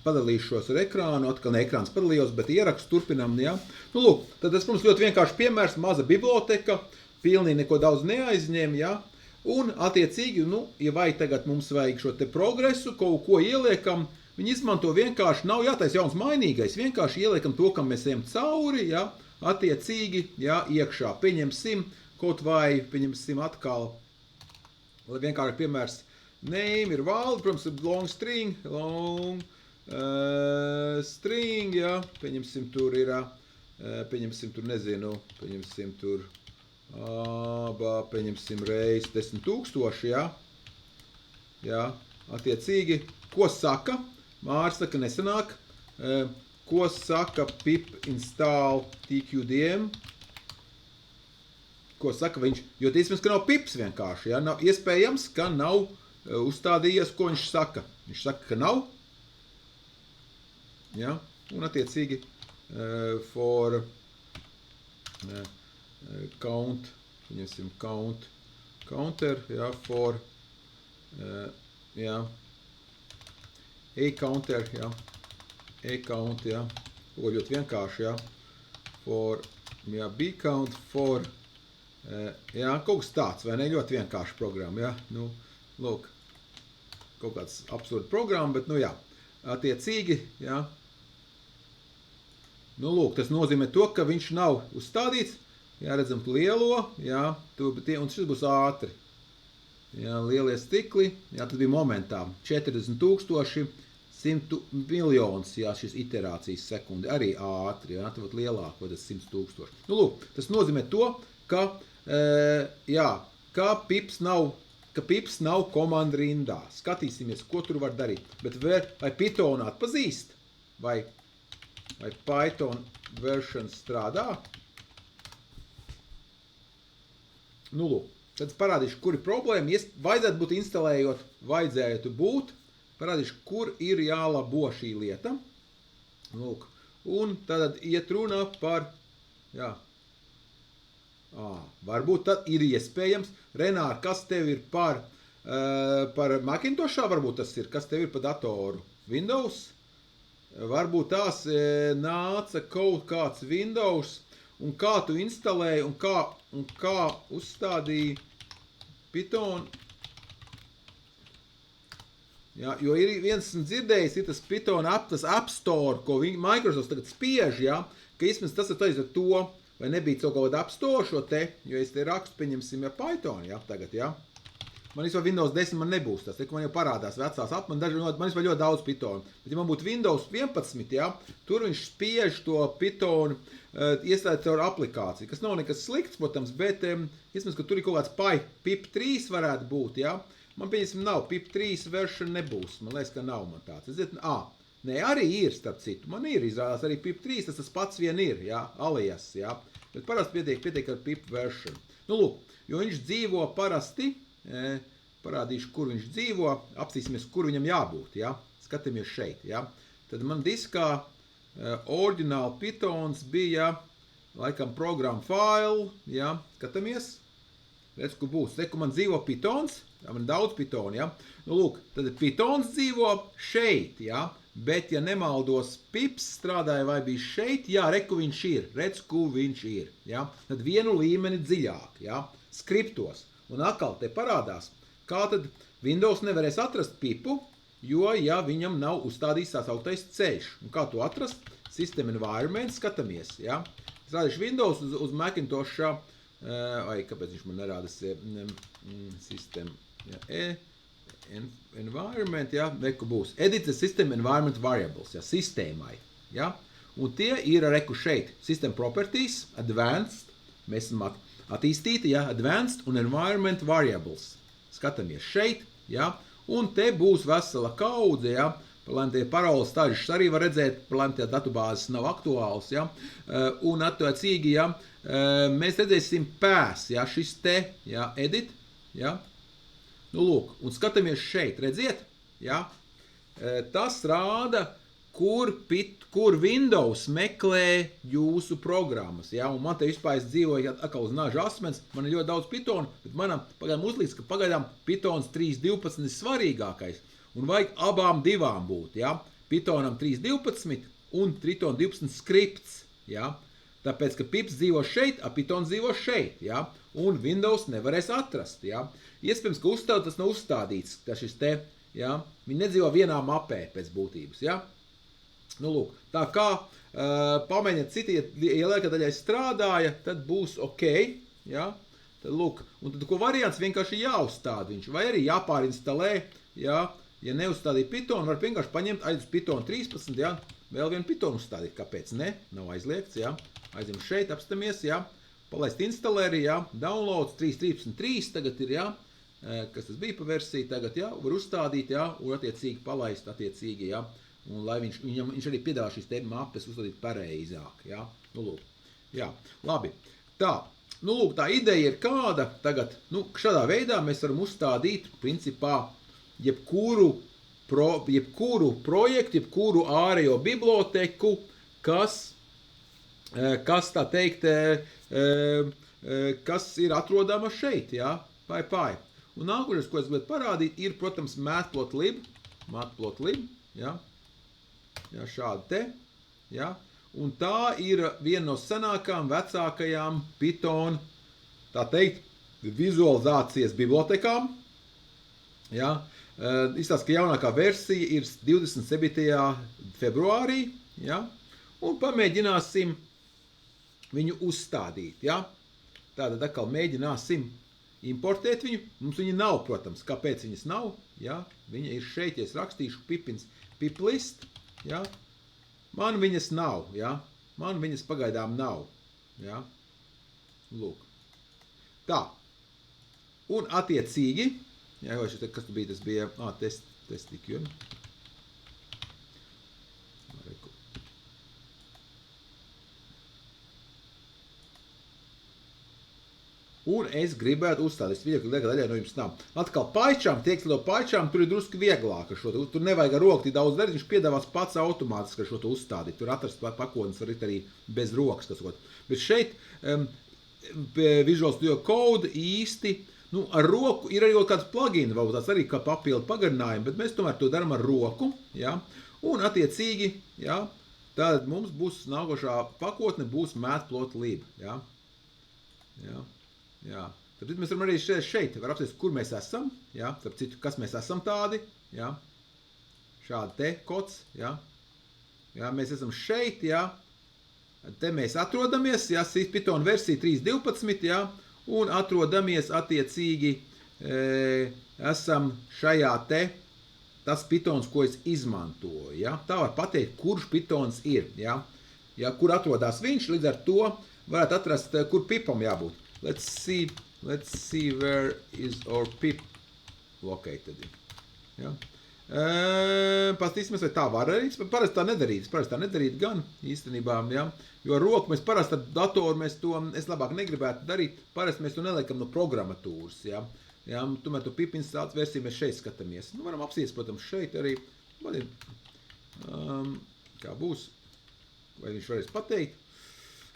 padalīšos ar ekrānu, atkal ne ekrāns padalījos, bet ierakstu turpinām, jā. Nu, lūk, tad tas, protams, ļoti vienkārši piemērs, maza biblioteka, pilnīgi neko daudz neaizņem, jā. Un, attiecīgi, nu, ja vai tagad mums vajag šo te progresu, kaut ko ieliekam, viņi izmanto vienkārši, nav jātais jauns mainīgais, vienkārši ieliekam to, kam mēs ejam cauri, jā, attiecīgi, jā, iekšā. Pieņemsim kaut vai, pieņemsim atkal, lai vienkārši piemērs, name ir valde, protams, long string, jā, pieņemsim tur ir, pieņemsim tur, nezinu, pieņemsim tur, pieņemsim reiz 10 000, jā, jā, attiecīgi, ko saka, Māris saka nesanāk, ko saka pip install tqdm, ko saka viņš, jo iespējams, ka nav pips vienkārši, jā, nav iespējams, ka nav uzstādījies, ko viņš saka. Viņš saka, ka nav, jā, un attiecīgi for count, viņasim counter, jā, for, jā, e-counter, jā, e-count, jā, ļoti vienkārši, jā, for, jā, b-count, for, jā, kaut kas tāds, vai ne, ļoti vienkārši programma, jā, nu, lūk, kaut kāds absurda programma, bet, nu, jā, attiecīgi, jā, nu, lūk, tas nozīmē to, ka viņš nav uzstādīts, jā, redzam lielo, jā, un šis būs ātri. Jā, lielie stikli, jā, tas bija momentā. 40 000, 100 miljonus, jā, šis iterācijas sekundi, arī ātri, jā, tad lielāk, vai tas 100 000. Nu, lūk, tas nozīmē to, ka, jā, ka pips nav komanda rindā. Skatīsimies, ko tur var darīt. Bet vai Python atpazīst? Vai Python version strādā? Nu, lūk, tad parādīšu, kur ir problēma. Vajadzētu būt instalējot, vajadzētu būt. Parādīšu, kur ir jālabo šī lieta. Lūk, un tad iet runa par, jā, varbūt tad ir iespējams. Renār, kas tev ir par Macintoshā, varbūt tas ir, kas tev ir par datoru? Windows? Varbūt tās nāca kaut kāds Windows, un kā tu instalēji, un kā uzstādīji Python. Jā, jo ir viens dzirdējis, ir tas Python tas App Store, ko Microsoft tagad spiež, jā, ka īstenībā tas ir taisa ar to, vai nebija kaut kāda App Store šo te, jo es te rakstu, pieņemsim, Python, jā, tagad, jā. Man vispār Windows 10 man nebūs tas, man jau parādās vecās man vispār ļoti daudz Python. Bet ja man būtu Windows 11, jā, tur viņš spiež to Python ieslēgt caur aplikāciju, kas nav nekas slikts, protams, bet iespējams, ka tur ir kaut kāds pip3 varētu būt, jā. Man pieņemsim nav, pip3 version nebūs, man liekas, ka nav man tāds. Nē, arī ir, starp citu, man ir izrādās arī pip3, tas pats vien ir, jā, alias, jā. Bet parasti pietiek ar pip version. Nu, lūk, jo viņš dzīvo parasti, parādīšu, kur viņš dzīvo, apsīsimies, kur viņam jābūt, ja? Skatāmies šeit, ja? Tad man diskā oriģināli Pythons bija, laikam, programma file, ja? Skatāmies, redz, kur būs, kur man dzīvo Pythons, ja? Man daudz Python, ja? Nu, lūk, tad Pythons dzīvo šeit, ja? Bet, ja nemaldos, pips strādāja vai bija šeit, jā, kur viņš ir, redz, kur viņš ir, ja? Tad vienu līmeni dziļāk, ja? Skriptos. Un atkal te parādās, kā tad Windows nevarēs atrast pipu, jo, ja viņam nav uzstādījis tās augtais ceļš. Un kā to atrast? System environment, skatāmies, ja? Es rādīšu Windows uz Macintoshā, kāpēc viņš man nerādas system, ja? Environment, ja? Reku būs. Edit the system environment variables, ja? Sistēmai, ja? Un tie ir reku šeit. System properties, advanced, mēs esam attīstīti, ja, advanced un environment variables. Skatāmies šeit, ja, un te būs vesela kaudze, ja, lai tie paroles stažas arī var redzēt, lai tie datubāzes nav aktuāls, ja, un attiecīgi, ja, mēs redzēsim pass, ja, šis te, ja, edit, ja, nu lūk, un skatāmies šeit, redziet, ja, tas rāda, kur Windows meklē jūsu programmas, ja, un man te vispār es dzīvoju atkal uz naža asmens, man ir ļoti daudz Python, bet manam pagaidām uzlīdz, ka pagaidām Pythons 3.12 ir svarīgākais, un vajag abām divām būt, ja. Pythonam 3.12 un Triton 12 skripts, ja? Tāpēc, ka pips dzīvo šeit, a Pythons dzīvo šeit, ja? Un Windows nevarēs atrast, ja? Iespējams, ka uzstāv tas nav uzstādīts, ka šis te, ja? Viņi nedzīvo vienā mapē pēc būtības, ja? Nu, lūk, tā kā pamēģiniet citi, ja lieka daļai strādāja, tad būs ok, ja? Tad, lūk, un tad, ko variants vienkārši jāuzstāda viņš, vai arī jāpārinstalē, ja? Ja neuzstādīja Python, var vienkārši paņemt aiz Python 13, ja? Vēl vienu Python uzstādīt, kāpēc ne? Nav aizliegts, ja? Aizim šeit, apstamies, ja? Palaist instalēri, ja? Downloads 3.13.3 tagad ir, ja? Kas tas bija pa versiju tagad, ja? Var uzstādīt, ja? Un attiecīgi palaist, attiecīgi, ja? Un lai viņš arī piedāvā šīs te mapes uzstādīt pareizāk, ja? Nu, lūk. Jā, labi. Tā, nu, lūk, tā ideja ir kāda tagad, nu, šādā veidā mēs varam uzstādīt, principā, jebkuru projektu, jebkuru ārējo biblioteku, kas tā teikt, kas ir atrodama šeit, ja? Pai. Un nākošais, ko es gribētu parādīt, ir, protams, matplotlib, ja? Ja, šādi te, ja? Un tā ir viena no senākām, vecākajām Python, tā teikt, vizualizācijas bibliotekām, ja? Izstāsta, ka jaunākā versija ir 27. februārī, ja? Un pamēģināsim viņu uzstādīt, ja? Tātad atkal mēģināsim importēt viņu. Mums viņa nav, protams. Kāpēc viņas nav? Ja? Viņa ir šeit, ja es rakstīšu piplist, ja? Man viņas nav, ja? Man viņas pagaidām nav, ja? Lūk. Tā. Un attiecīgi, jā, kas tu bija, tas bija, testikju. Un es gribētu uzstādīt video, ka lieka daļai no jums nav. Atkal PyCharm, tur ir drusku vieglāk ar šo, tur nevajag ar roku tik daudz darīt, viņš piedāvās pats automātiski ar šo to uzstādīt. Tur atrast pakotnes var arī bez rokas, kas kaut. Bet šeit Visual Studio Code īsti, nu, ar roku ir arī kāds plugin, varbūt tāds arī kā papildu pagarinājumi, bet mēs tomēr to daram ar roku, ja? Un attiecīgi, ja? Tad mums būs nākošā pakotne būs matplotlib, ja? Ja? Jā. Tad mēs varam arī šeit, var apsties, kur mēs esam, ja? Starp citu, kas mēs esam tādi, ja? Šādi te kods, ja? Ja, mēs esam šeit, ja? Te mēs atrodamies, ja? Python versija 3.12, ja? Un atrodamies attiecīgi, esam šajā te, tas Pythons, ko es izmantoju, ja? Tā var pateikt, kurš Pythons ir, ja? Ja, kur atrodas viņš, līdz ar to varētu atrast, kur pipam jābūt. Let's see where is our pip located. Ja? Pastīsimies, vai tā var arī. Parasti tā nedarīt gan īstenībā, ja? Jo ar roku mēs parasti ar datoru mēs to, es labāk negribētu darīt, parasti mēs to neliekam no programmatūras, ja? Ja? Tomēr to pip instalācijas versiju mēs šeit skatāmies. Nu, varam apsīties, protams, šeit arī. Kā būs? Vai viņš varēs pateikt?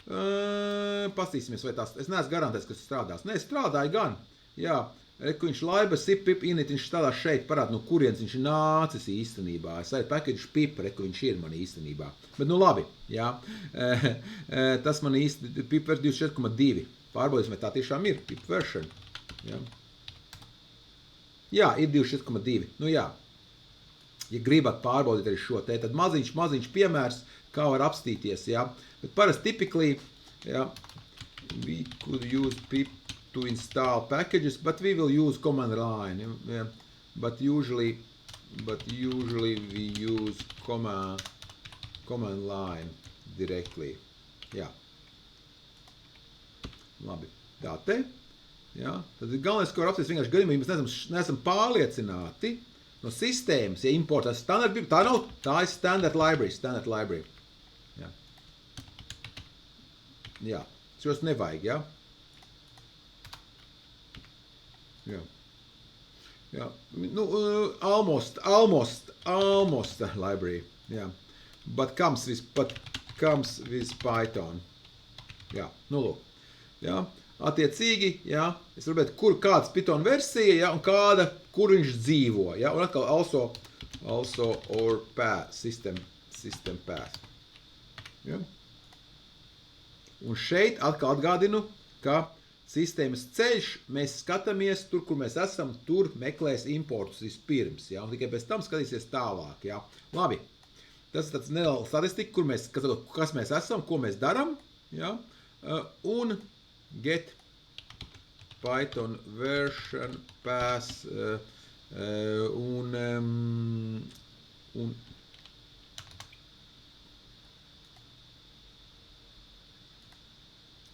Pastīsimies, vai tās, es neesmu garantēts, ka tas strādās. Nē, strādāja gan, jā, ka viņš laiba sip pip init, viņš strādā šeit, parāda, no kurienes viņš ir nācis īstenībā. Es arī package pip, ka viņš ir man īstenībā. Bet nu labi, jā, tas man īsti, pip vers 24.2, pārbaudīsim, vai tā tiešām ir, pip version, jā. Jā, ir 24.2, nu jā. Ja gribat pārbaudīt arī šo te, tad maziņš piemērs, kā var apstīties, jā. Bet parasti typically, yeah, we could use pip to install packages, but we will use command line. Yeah. But usually we use command line directly. Yeah. Labi. Tā te. Ja. Tad galvenais, ko var apsties vienkārši gadījumā, ja mēs neesam pārliecināti no sistēmas, ja importās standard, tā ir standard library. Ja. Jā, šos nevajag, ja? Jā. Jā. Nu, almost library, jā. But comes with Python. Jā, nu lūk. Jā, attiecīgi, jā, es varu bet, kur kāds Python versija, jā, un kur viņš dzīvo, jā, un atkal also also or path, system path. Ja? Un šeit atkal atgādinu, ka sistēmas ceļš, mēs skatāmies tur, kur mēs esam, tur meklēs importus vispirms, ja? Un tikai pēc tam skatīsies tālāk. Ja? Labi, tas ir tāds neliela statistika, kur mēs, kas mēs esam, ko mēs daram, ja? Un get Python version pass un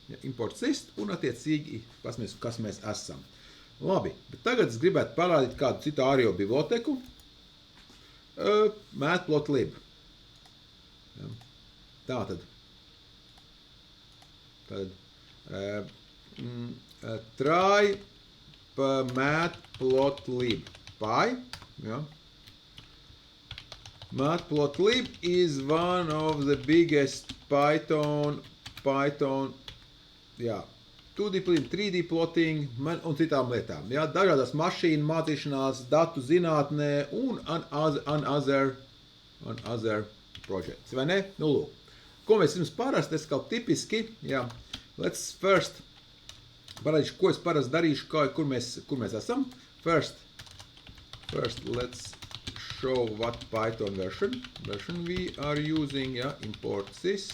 ja, import sist un attiecīgi pasmies, kas mēs esam. Labi, bet tagad es gribētu parādīt kādu citu ārējo biblioteku. Matplotlib. Ja. Tātad. Try matplotlib. Ja. Matplotlib is one of the biggest Python jā, 2D plotting, 3D plotting un citām lietām. Jā, dažādas mašīnu mācīšanās, datu zinātnē un other projects. Vai ne? Nu, lūk. Ko mēs jums parasti, es kaut tipiski, jā, let's first, parādīšu, ko es parasti darīšu, kur mēs esam. First, let's show what Python version we are using, jā, import this.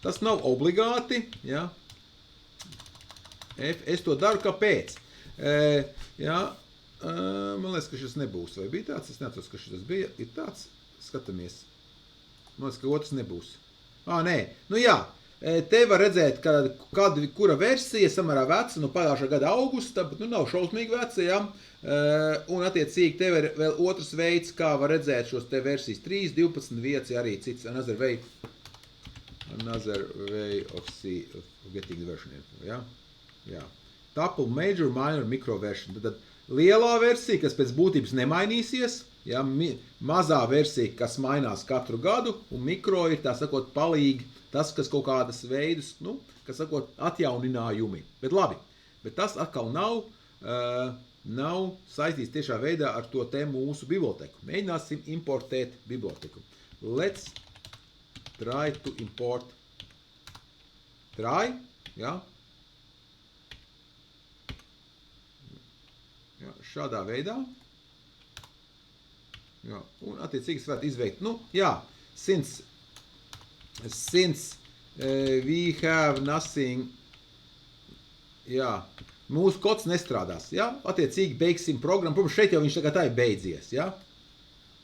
Tas nav obligāti, jā. Es to daru, kāpēc? Jā, man liekas, ka šis nebūs. Vai bija tāds? Es neatceros, ka šis bija. Ir tāds. Skatāmies. Man liekas, ka otrs nebūs. Nē. Nu jā. Te var redzēt, kura versija samērā veca, pagājušā gada augusta, bet nav šausmīgi veca, jā. Un attiecīgi te ir vēl otrs veids, kā var redzēt šos te versijas 3, 12, 1, arī cits another way of getting the version info, jā. Jā. Tuple, major, minor, micro version. Tad lielā versija, kas pēc būtības nemainīsies, ja, mazā versija, kas mainās katru gadu, un mikro ir, tā sakot, palīgi tas, kas kaut kādas veidus, kas sakot, atjauninājumi. Bet labi, bet tas atkal nav saistīts tiešā veidā ar to te mūsu biblioteku. Mēģināsim importēt biblioteku. Let's try to import. Try, jā. Ja, šādā veidā. Ja, un attiecīgi es varētu izveikt. Since we have nothing, jā, mūsu kods nestrādās. Ja? Attiecīgi beigsim programmu. Protams, šeit jau viņš tagad tā ir beidzies. Ja?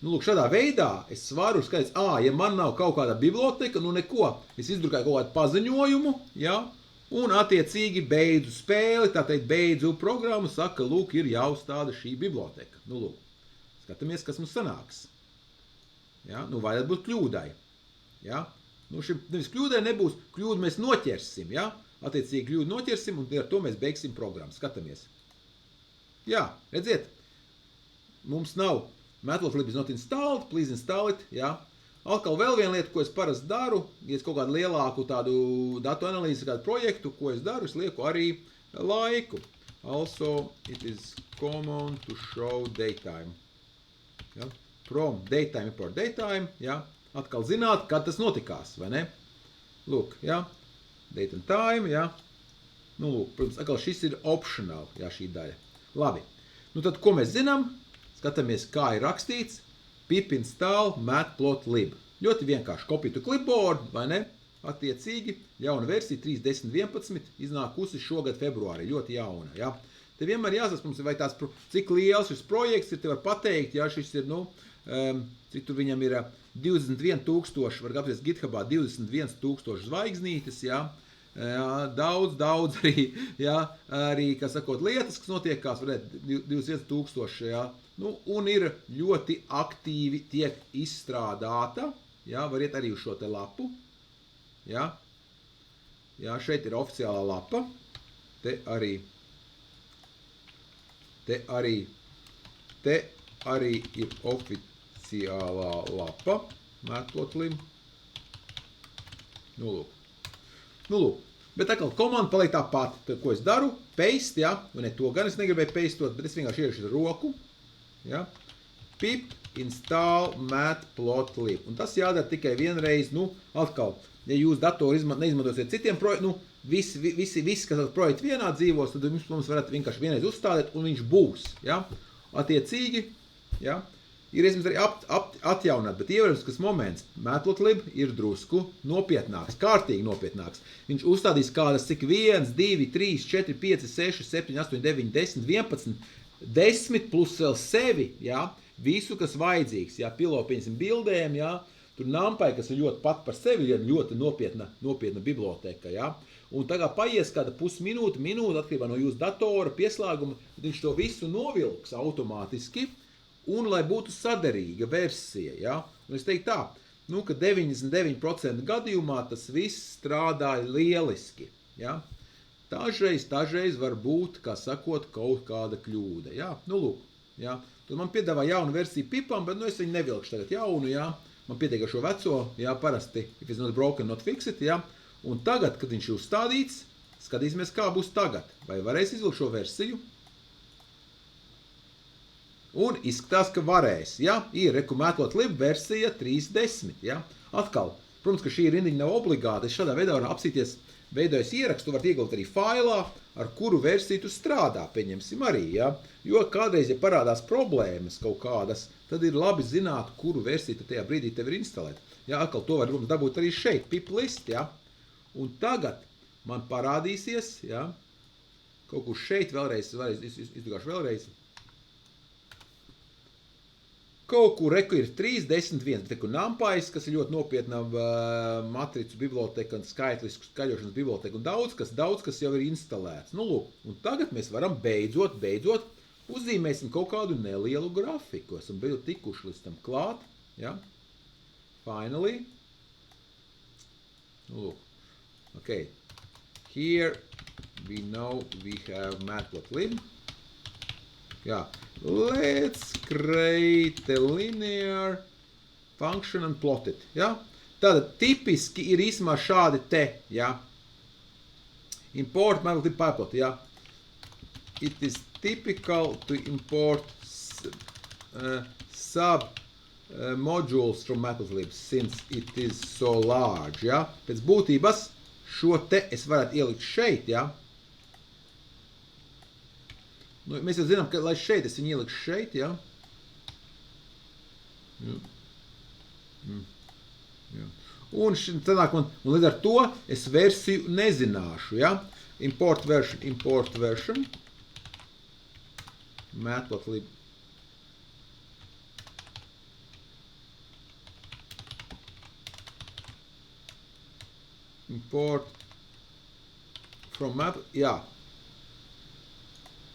Lūk, šādā veidā es varu skaidrs, ja man nav kaut kāda biblioteka, neko, es izdrukāju kaut kādu paziņojumu, ja? Un attiecīgi beidzu spēli, tā teikt, beidzu programmu, saka, lūk, ir jāuzstāda šī biblioteka. Lūk, skatāmies, kas mums sanāks. Ja? Vajadzētu būt kļūdai. Ja? Šim nevis kļūdai nebūs, kļūdu mēs noķersim. Ja? Attiecīgi kļūdu noķersim, un ar to mēs beigsim programmu. Skatāmies. Jā, redziet, mums nav Matplotlib is not installed, please install it. Ja? Atkal vēl viena lieta, ko es parasti daru, ja es kaut kādu lielāku tādu datu analīzi, kādu projektu, ko es daru, es lieku arī laiku. Also, it is common to show datetime. Ja? From datetime import datetime, ja? Atkal zināt, kad tas notikās, vai ne? Lūk, ja? Date and time, ja? Lūk, protams, atkal šis ir optional, ja, šī daļa. Labi, tad ko mēs zinām? Skatāmies, kā ir rakstīts. Pip install matplotlib. Ļoti vienkārši. Copy to clipboard, vai ne? Attiecīgi, jauna versija 3.10.11 iznākusi šogad februārī. Ļoti jauna, ja? Te vienmēr jāsas, vai tās, cik liels šis projekts ir, te var pateikt, ja šis ir, cik tur viņam ir 21,000, var apties GitHubā 21,000 zvaigznītes, ja? Daudz arī, ja? Arī, kā sakot, lietas, kas notiekās, varētu 21,000, ja? Un ir ļoti aktīvi tiek izstrādāta, ja, variet arī uz šo te lapu, ja, šeit ir oficiālā lapa, te arī ir oficiālā lapa, Matplotlib, lūk, bet atkal komanda paliek tā pati, ko es daru, paste, ja, un ne to gan es negribēju pastot, bet es vienkārši iešu ar roku, ja? pip install matplotlib. Un tas jādara tikai vienreiz, atkal, ja jūs datoru neizmantosiet citiem projektiem, visi, kas projekti vienā dzīvos, tad mums varat vienkārši vienreiz uzstādīt, un viņš būs, ja? Attiecīgi, ja? Ir iespējams arī atjaunāt, bet ievērams, kas moments, matplotlib ir drusku nopietnāks, kārtīgi nopietnāks. Viņš uzstādīs kādas cik 1, 2, 3, 4, 5, 6, 7, 8, 9, 10, 11, 10 plus vēl sevi, ja? Visu, kas vajadzīgs, ja? Pilo, pieņemsim, bildēm, ja? Tur NumPy, kas ir ļoti pat par sevi, ir ļoti nopietna biblioteka, ja? Un tagad paies kāda pusminūte, atkarībā no jūsu datora pieslēguma, tad viņš to visu novilks automātiski, un lai būtu saderīga versija, ja? Un es teiktu tā, ka 99% gadījumā tas viss strādāja lieliski, ja? Dažreiz var būt, kā sakot, kaut kāda kļūda, ja? Lūk, ja? Tad man piedāvā jaunu versiju pipam, bet es viņu nevilkšu tagad jaunu, ja? Man pietiek ar šo veco, ja? Parasti, if it's not broken, not fix it, ja? Un tagad, kad viņš ir uzstādīts, skatīsimies, kā būs tagad. Vai varēs izvilkt šo versiju? Un izskatās, ka varēs, ja? Ir matplotlib versija 3.10, ja? Atkal, protams, ka šī rindiņa nav obligāta, es šādā veidā varu apsīties, veidojis ierakstu, var iegūt arī failā, ar kuru versiju tu strādā, pieņemsim arī, ja? Jo kādreiz, ja parādās problēmas kaut kādas, tad ir labi zināt, kuru versiju tu tajā brīdī tev ir instalēt. Ja? Atkal to var dabūt arī šeit, pip list, ja? Un tagad man parādīsies, ja? Kaut kur šeit izdugāšu vēlreiz. Kaut kur reku ir 3.10.1, bet reku NumPy, kas ir ļoti nopietna matricu biblioteka un skaitlisku skaļošanas biblioteka un daudz kas jau ir instalēts. Lūk, un tagad mēs varam beidzot uzzīmēsim kaut kādu nelielu grafiku. Esam beidzot tikuši līdz tam klāt, ja? Finally. Lūk, okay. Here we know we have matplotlib. Jā. Let's create a linear function and plot it. Ja? Tātad tipiski ir īsumā šādi te. Ja? Import matplotlib pyplot. Ja? It is typical to import sub modules from matplotlib since it is so large. Ja? Pēc būtības šo te es varētu ielikt šeit. Ja? Mēs jau zinām, ka lai šeit es viņu ielikšu šeit, ja? Ja. Un līdz ar to es versiju nezināšu, ja? Import version, matplotlib. Import from matplotlib, jā.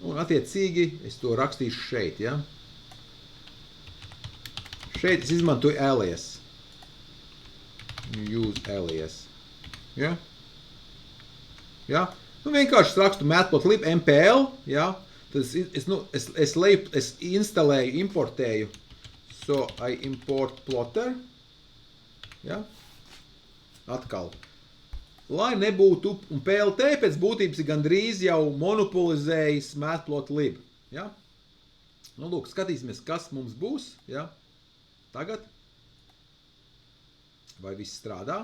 Un attiecīgi es to rakstīšu šeit, ja? Šeit es izmantoju alias. Use alias. Ja? Ja? Vienkārši rakstu matplotlib MPL, ja? Tad es instalēju, importēju. So I import plotter. Ja? Atkal. Lai nebūtu, un PLT pēc būtības ir gandrīz jau monopolizējis matplotlib. Ja? Lūk, skatīsimies, kas mums būs. Ja? Tagad. Vai viss strādā?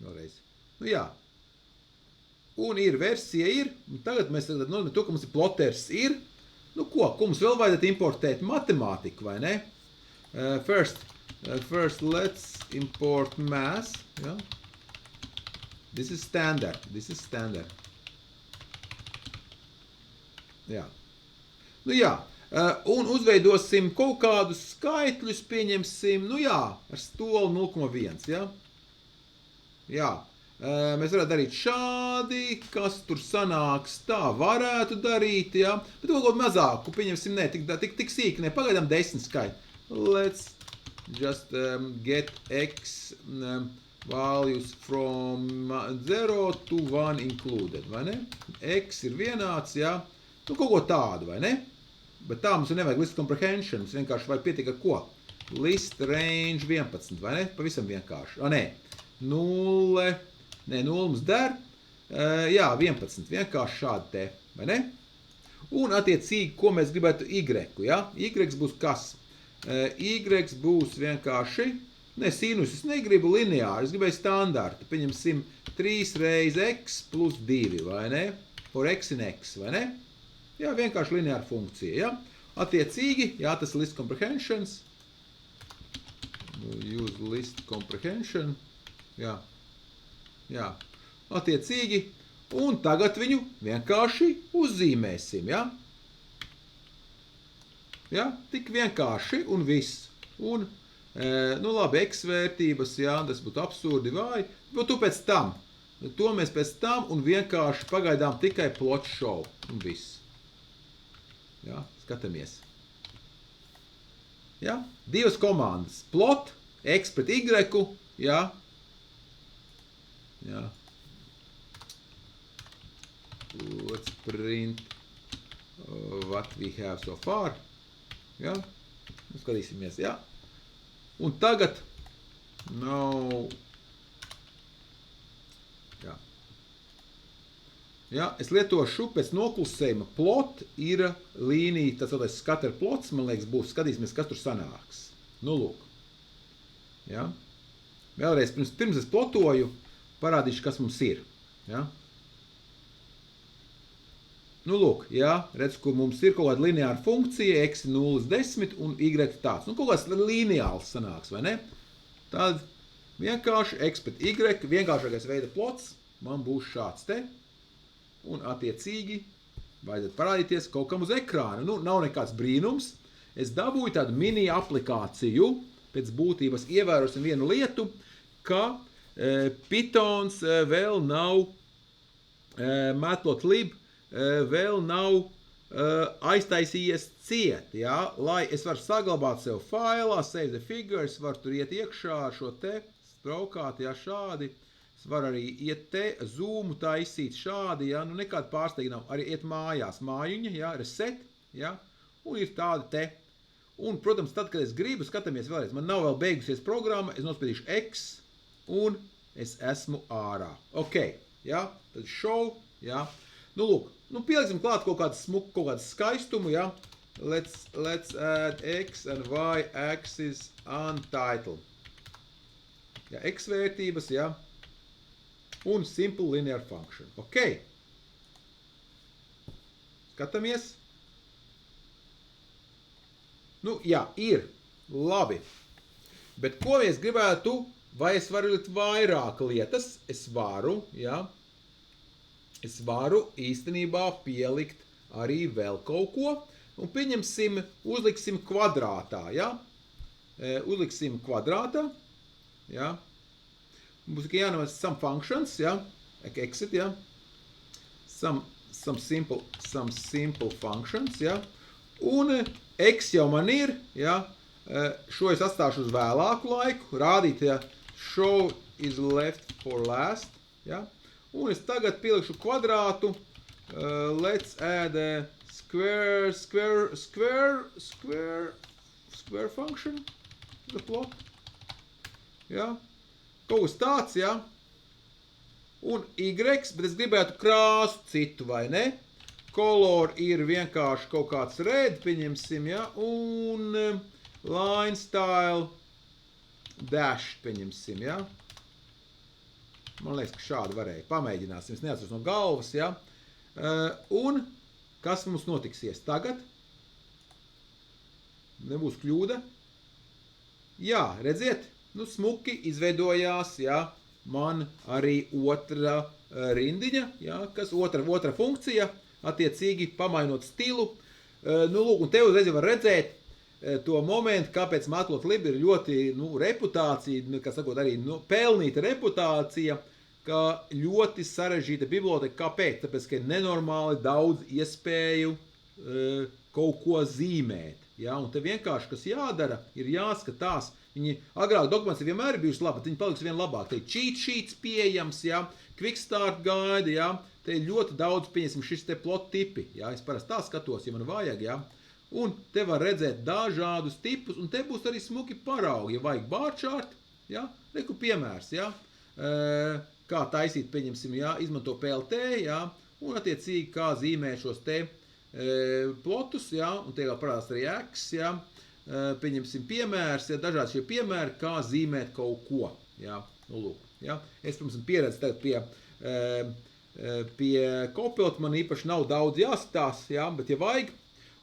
Vēlreiz. Jā. Un ir versija ir. Un tagad mēs nozīmē to, ka mums ir plotters ir. Ko mums vēl vajadzētu importēt? Matemātiku, vai ne? First, let's import mass. Yeah? This is standard. Jā. Jā. Un uzveidosim kaut kādus skaitļus, pieņemsim, ar stoli 0,1. Ja? Jā. Mēs varētu darīt šādi, kas tur sanāks, tā varētu darīt, ja? Bet kaut ko mazāku, pieņemsim, tik sīki, pagaidām 10 skaitļi. Let's just get x values from 0 to 1 included, vai ne? X ir vienāds, ja? Kaut ko tādu, vai ne? Bet tā mums nevajag list comprehension, mums vienkārši vajag pietiek ar ko? List range 11, vai ne? Pavisam vienkārši. Nē, 0 mums der, jā, 11, vienkārši šādi te, vai ne? Un attiecīgi, ko mēs gribētu Y, ja? Y būs kas? Y būs vienkārši, sinus, es negribu lineāri, es gribēju standartu. Pieņemsim 3 reiz x plus 2, vai ne? For x in x, vai ne? Jā, vienkārši lineāra funkcija, ja? Attiecīgi, jā, tas ir list comprehensions. Use list comprehension. Jā. Jā. Attiecīgi. Un tagad viņu vienkārši uzzīmēsim, ja? Ja? Tik vienkārši un viss. Un, labi, x vērtības, jā, tas būtu absurdi vai, bet tu pēc tam. To mēs pēc tam un vienkārši pagaidām tikai plot show un viss. Ja? Skatāmies. Ja? Divas komandas. Plot, x pret y, ja? Ja. Let's print what we have so far. Ja? Skatīsimies, ja? Un tagad ja. Ja, es lietošu pēc noklusējuma plot ir līnija, tas otrais scatter plots, man liekas, būs, skatīsimies, kas tur sanāks. Nu, lūk. Ja? Vēlreiz, pirms es plotoju, parādīšu, kas mums ir. Ja? Nu, lūk, jā, redz, kur mums ir kaut kāda lineāra funkcija, x 0, 10 un y tāds. Nu, kaut kāds lineāls sanāks, vai ne? Tad vienkārši x pret y, vienkāršākais veida plots, man būs šāds te. Un attiecīgi vajadzētu parādīties kaut kam uz ekrāna. Nu, nav nekāds brīnums. Es dabūju tādu mini aplikāciju, pēc būtības ievērosim vienu lietu, ka Pythons vēl nav Matplotlib vēl nav aiztaisījies ciet, ja? Lai es varu saglabāt sev failā, save the figures, varu tur iet iekšā ar šo te spraukāt, ja, šādi. Es varu arī iet te, zoomu taisīt šādi, ja, nu nekāda pārsteiguma nav. Arī iet mājās, mājuņa, ja, reset, ja, un ir tāda te. Un, protams, tad, kad es gribu, skatāmies vēlreiz, man nav vēl beigusies programma, es nospiedīšu X, un es esmu ārā. Ok, ja, tad show, ja. Nu, lūk, nu, pieliksim klāt kaut kādu smuku, kaut kādu skaistumu, ja. Let's add X and Y axis untitled. Ja, X vērtības, ja. Un simple linear function. Ok. Skatāmies. Nu, jā, ir. Labi. Bet ko mēs gribētu, vai es varu likt vairāk lietas? Es varu, jā. Es varu īstenībā pielikt arī vēl kaut ko. Un pieņemsim, uzliksim kvadrātā, ja? Uzliksim kvadrātā, ja? Mums tikai jānomēs some functions, ja? Exit, ja? Some simple functions, ja? Un x jau man ir, ja? Šo es atstāšu uz vēlāku laiku, rādīt, ja? Show is left for last, ja? Un es tagad pielikšu kvadrātu. Let's add a square function to the plot. Ja? Kaut kas tāds, ja? Un y, bet es gribētu krāsu citu, vai ne? Color ir vienkārši kaut kāds red, pieņemsim, ja? Un line style dash, pieņemsim, ja? Man liekas, ka šādi varēja. Pamēģināsim, es neatceros no galvas, ja? Un kas mums notiksies tagad? Nebūs kļūda. Jā, redziet, nu smuki izveidojās, ja? Man arī otra rindiņa, ja? Kas otra funkcija, attiecīgi pamainot stilu. Nu, lūk, un te uzreiz var redzēt to momentu, kāpēc Matplotlib ir ļoti, reputācija, kā sakot, arī pelnīta reputācija, ka ļoti sarežģīta biblioteka. Kāpēc? Tāpēc, ka ir nenormāli daudz iespēju kaut ko zīmēt. Ja? Un te vienkārši, kas jādara, ir jāskatās. Viņi agrāk dokuments vienmēr ir bijuši labi, bet viņi paliks vien labāk. Te ir cheat sheets pieejams, ja? Quick start guide, ja? Te ir ļoti daudz, pieņemsim, šis te plot tipi. Ja? Es parasti tā skatos, ja man vajag, ja? Un te var redzēt dažādus tipus, un te būs arī smuki paraugi, ja vajag bar chart, ja? Reku piemērs, ja? Kā taisīt, pieņemsim, ja? Izmanto PLT, ja? Un attiecīgi, kā zīmē šos te plotus, jā, un tie vēl parādās arī X, jā. Pieņemsim piemērs, ja dažādi šie piemēri, kā zīmēt kaut ko. Jā, nu lūk, jā. Es, protams, pieredzi tagad pie Copilota, man īpaši nav daudz jāskatās, jā, bet ja vajag,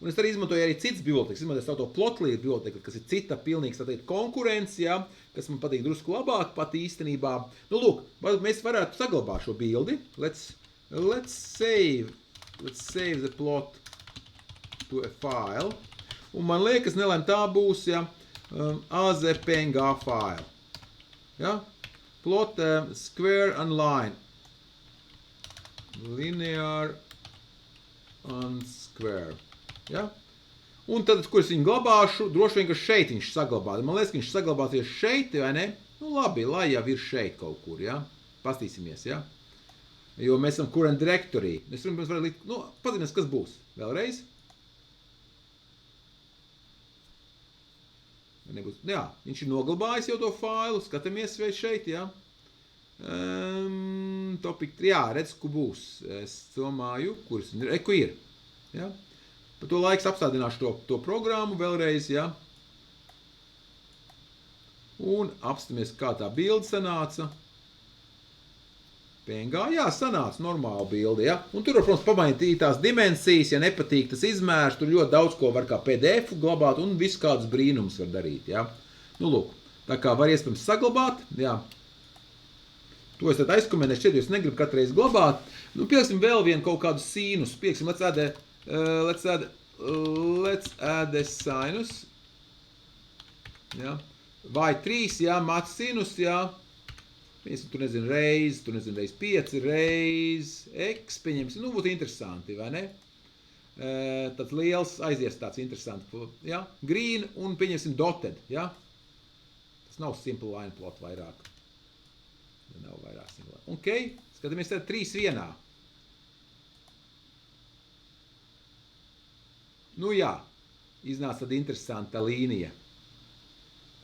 un es arī izmantoju arī citas bibliotekas, izmantoju savu to Plotly biblioteku, kas ir cita pilnīgs, tā teikt, konkurence, jā, kas man patīk drusku labāk pat īstenībā. Nu lūk, mēs varētu saglabāt šo bildi. Let's save the plot to a file. Un man liekas, nelēm tā būs, ja, AZPNG file. Ja? Plot square and line. Linear and square. Ja? Un tad, kur es viņu glabāšu, droši vien, ka šeit viņš saglabās. Man liekas, ka viņš saglabāsies šeit, vai ne? Nu labi, lai jau ir šeit kaut kur, ja? Pastīsimies, ja? Jo mēs esam current directory. Es varu likt, nu, pazīmies, kas būs. Vēlreiz. Nebūs. Jā, viņš ir noglabājis jau to failu, skatāmies vai šeit, jā. Topic 3, jā, redz, ku būs. Es domāju, kuras ku ir. Jā. Pa to laiks apstādināšu to programmu vēlreiz, jā. Un apstāmies, kā tā bilde sanāca. PNG, jā, sanāca normāla bilde, ja? Un tur, protams, pamainīt tās dimensijas, ja nepatīk tas izmērs, tur ļoti daudz ko var kā PDF glabāt un visu kādus brīnumus var darīt, ja? Nu, lūk, tā kā var iespējams saglabāt, jā. To es tad aizkomentēšu šeit, jo es negribu katru reizi glabāt. Nu, pieliksim vēl vienu kaut kādu sīnus, pieliksim, let's add a sinus, ja? Vai 3, jā, mat sinus, jā. Tur nezinu reiz 5, reiz X, pieņemsim, nu būtu interesanti, vai ne? Tāds liels aizies tāds interesanti, ja? Green un pieņemsim dotted, ja? Tas nav simple line plot vairāk. Nav vairāk simple line. Ok, skatāmies tad 3 vienā. Nu jā, iznāca tad interesanta līnija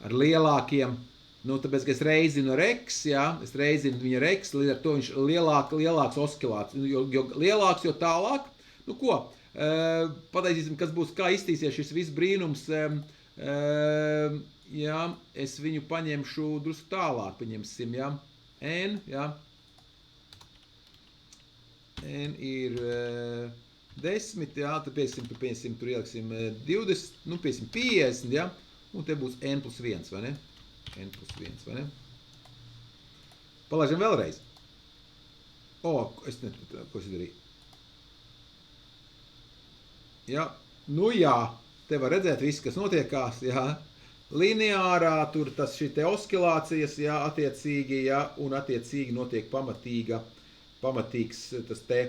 ar lielākiem. Nu, tāpēc, ka es reizinu ar X, jā, es reizinu viņu ar X, līdz ar to viņš lielāks oscilāts, jo lielāks, jo tālāk. Nu, ko, pateicīsim, kas būs, kā iztīsies šis viss brīnums, jā, es viņu paņemšu drusku tālāk, paņemsim, jā, N, jā. N ir 10, jā, tad piesim, tur ieliksim 20, nu, piesim 50, jā, un te būs N plus 1, vai ne? N plus 1, vai ne? Palaižam vēlreiz. Ko es darīju? Jā, nu jā, te var redzēt viss, kas notiekās, jā. Lineārā, tur tas šī te oscilācijas, jā, attiecīgi, jā, un attiecīgi notiek pamatīgs tas te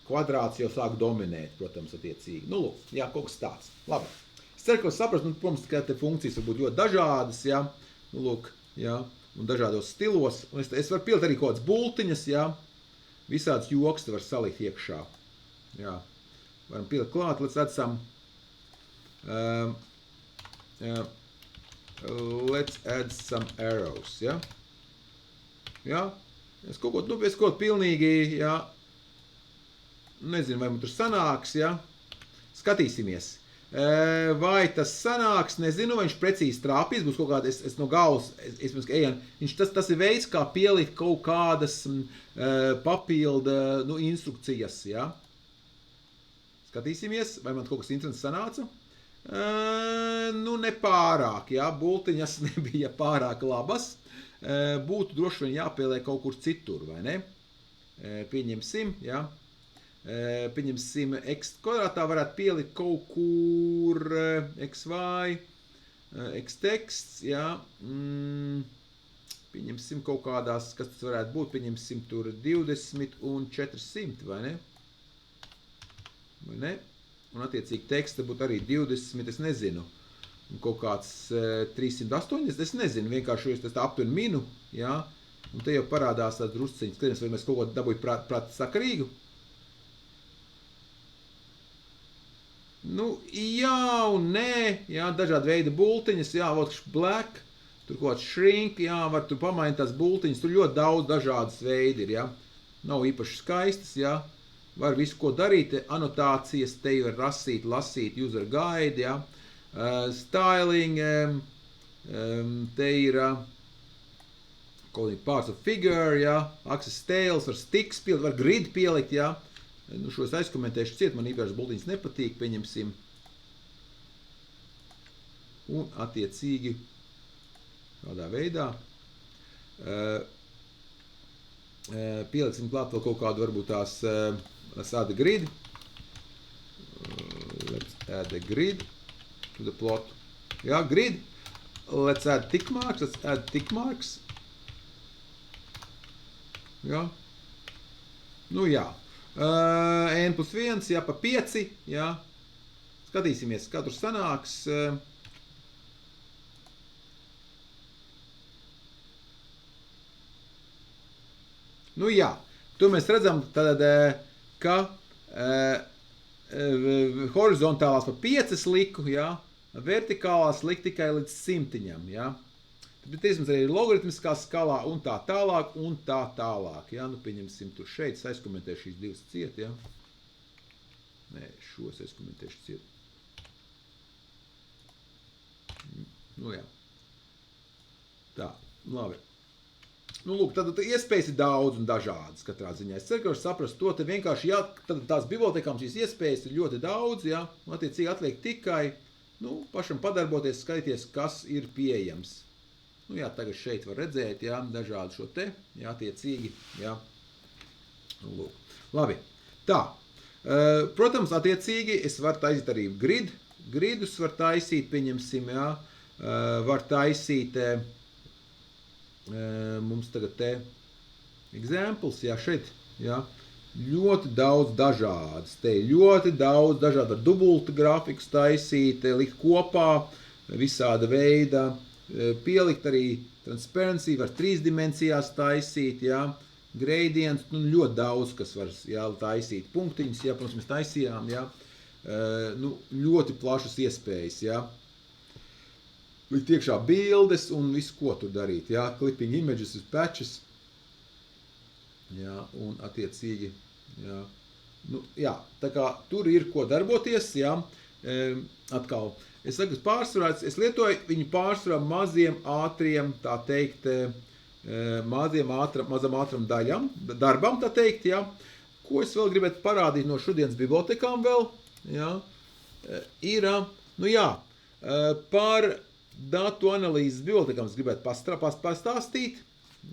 kvadrāts jau sāk dominēt, protams, attiecīgi. Nu, lūk, jā, kaut kas tāds. Labi. Es ceru, ka saprast, nu, protams, ka te funkcijas var būt ļoti dažādas, jā. Nu, lūk, jā, un dažādos stilos. Un es varu pielikt arī kaut kādas bultiņas, jā. Visādas joks te var salikt iekšā. Jā. Varam pielikt klāt, let's add some arrows, jā. Jā. Es kaut ko pilnīgi, jā. Nezinu, vai man tur sanāks, jā. Skatīsimies. Vai tas sanāks, nezinu, vai viņš precīzi trāpīs, būs kaut kāda, es no galvas, tas ir veids, kā pielikt kaut kādas papildu, nu, instrukcijas, ja? Skatīsimies, vai man kaut kas interesants sanāca? Nu, nepārāk, ja? Bultiņas nebija pārāk labas, būtu droši vien jāpieliek kaut kur citur, vai ne? Pieņemsim, ja? Pieņemsim, x kvadrātā varētu pielikt kaut kur xy, x teksts, jā, pieņemsim kaut kādās, kas tas varētu būt, pieņemsim tur 20 un 400, vai ne? Vai ne? Un attiecīgi teksta būtu arī 20, es nezinu, un kaut kāds 380, es nezinu, vienkārši es tā aptuveni minu, jā, un te jau parādās tāds drusciņš, skatīsim, vai mēs kaut ko dabūju prāt sakarīgu. Nu, jā un nē, jā, dažādi veidi bultiņas, jā, black, tur kaut kāds shrink, jā, var tur pamainīt tās bultiņas, tur ļoti daudz dažādas veidi ir, jā. Nav īpaši skaistas, jā. var visu ko darīt, anotācijas, te var lasīt user guide, ja. Styling, te ir kaut kādi parts of figure, ja, access styles, var sticks pielikt, var grid pielikt, ja. Nu, šo es aizkomentēšu ciet, man īpašas bultiņas nepatīk, pieņemsim. Un attiecīgi kādā veidā pieliksim klāt vēl kaut kādu varbūt tās let's add a grid. Let's add a grid to the plot. Jā, grid. Let's add tick marks. Jā. Nu jā. N plus 1, jā, pa 5, jā. Skatīsimies, kā tur sanāks. Nu jā, to mēs redzam tad, ka horizontālās pa 5 liku, jā, vertikālās liku tikai līdz 100, jā. Tad tiesmēs arī ir logaritmiskā skalā un tā tālāk, jā. Nu, pieņemsim tur šeit, es aizkomentēšu šīs divas ciet, jā. Nē, šos aizkomentēšu ciet. Nu jā. Tā, labi. Nu, lūk, tad iespējas ir daudz un dažādas katrā ziņā. Es ceru, ka var saprast to, te vienkārši, jā, tad tās bibliotekām šīs iespējas ir ļoti daudz, jā, un attiecīgi atliek tikai, nu, pašam padarboties, skatīties, kas ir pieejams. Nu, jā, tagad šeit var redzēt, jā, dažādu šo te, jā, attiecīgi, jā. Nu, lūk. Labi, tā. Protams, attiecīgi, es varu taisīt arī gridus var taisīt, pieņemsim, jā, var taisīt, mums tagad te examples, jā, šeit, jā, ļoti daudz dažādas, te ļoti daudz dažādu var dubulta grafikus taisīt, likt kopā, visāda veida, pielikt arī transparency, var 3 dimensijās taisīt, jā, gradients, nu, ļoti daudz, kas var, jā, taisīt punktiņus, jā, protams, mēs taisījām, jā, nu, ļoti plašas iespējas, jā. Likt iekšā bildes un visu, ko tur darīt, jā, clipping images uz patches, jā, un attiecīgi, jā, nu, jā, tā kā tur ir ko darboties, jā, atkal, es saku, es lietoju viņu pārsvarā maziem ātriem, tā teikt, mazam ātram darbam, tā teikt, jā, ko es vēl gribētu parādīt no šodienas bibliotekām vēl, jā, ir, nu jā, par datu analīzes bibliotekām es gribētu pastāstīt,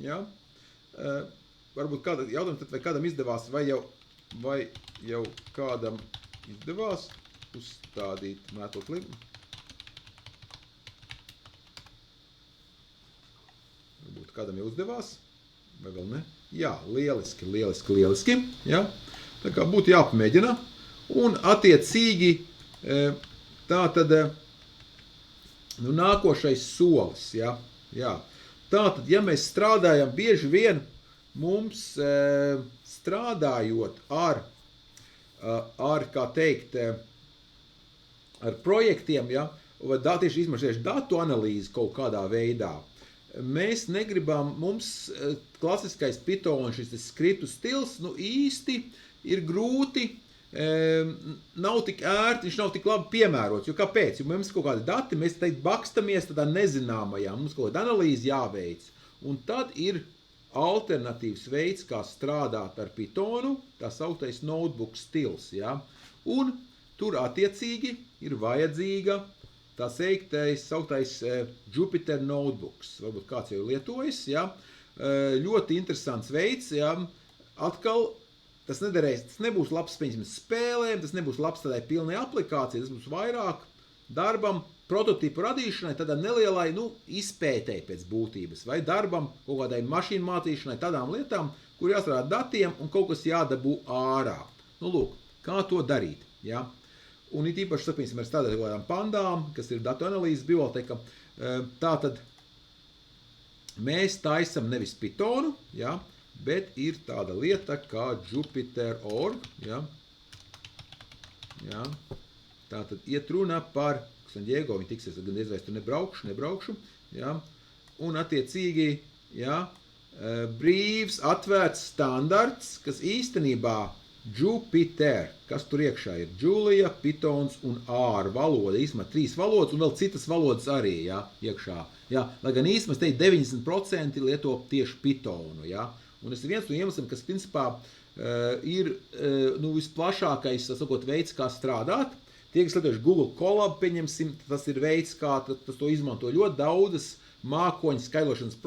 ja? Varbūt kādam jautājums, vai kādam izdevās, vai jau kādam izdevās uzstādīt mētot limu. Varbūt kādam jau uzdevās, vai vēl ne? Jā, lieliski, ja? Tā kā būtu jāpamēģina, un attiecīgi tā tad, nu, nākošais solis, ja? Jā. Tātad, ja mēs strādājam bieži vien, mums strādājot ar, kā teikt, ar projektiem, ja? Vai tieši izmantojuši datu analīzi kaut kādā veidā, mēs negribam, mums klasiskais Python, šis skriptu stils, nu, īsti ir grūti, nav tik ērti, viņš nav tik labi piemērots, jo kāpēc? Jo mums kaut kādi dati, mēs teikt bakstamies tādā nezināmajā, mums kaut kāda analīze jāveic, un tad ir alternatīvs veids, kā strādāt ar Pythonu, tā sauktais notebook stils, ja? Un tur attiecīgi ir vajadzīga tā sauktais Jupyter notebooks, varbūt kāds jau lietojis, ja? Ļoti interesants veids, ja? Atkal, tas nebūs labs spēlēm, tas nebūs labs tādai pilnai aplikācijai, tas būs vairāk darbam, prototipu radīšanai, tādā nelielai, nu, izpētēji pēc būtības, vai darbam, kaut kādai mašīnu mācīšanai, tādām lietām, kur jāstrādā datiem un kaut kas jādabū ārā. Nu, lūk, kā to darīt, ja? Un it īpaši, sapīsim, ar strādāt kādām pandām, kas ir datu analīzes biblioteka, tātad mēs taisam nevis Pythonu, ja? Bet ir tāda lieta kā Jupyter.org, ja? Ja? Tātad iet runa par San Diego, viņi tiksies, gan iezvēs tur nebraukšu, ja? Un attiecīgi, ja? Brīvs, atvērts standarts, kas īstenībā Jupiter, kas tur iekšā ir? Julia, Pythons un R valoda. Īstumā 3 valodas un vēl citas valodas arī, ja, iekšā. Ja, lai gan īstumā es teiktu 90% lieto tieši Pythonu. Ja. Un tas ir viens no iemesliem, kas principā ir visplašākais veids, kā strādāt. Tie, kas lietojuši Google Colab, pieņemsim, tas ir veids, kā tas to izmanto ļoti daudzas mākoņu skaidrošanas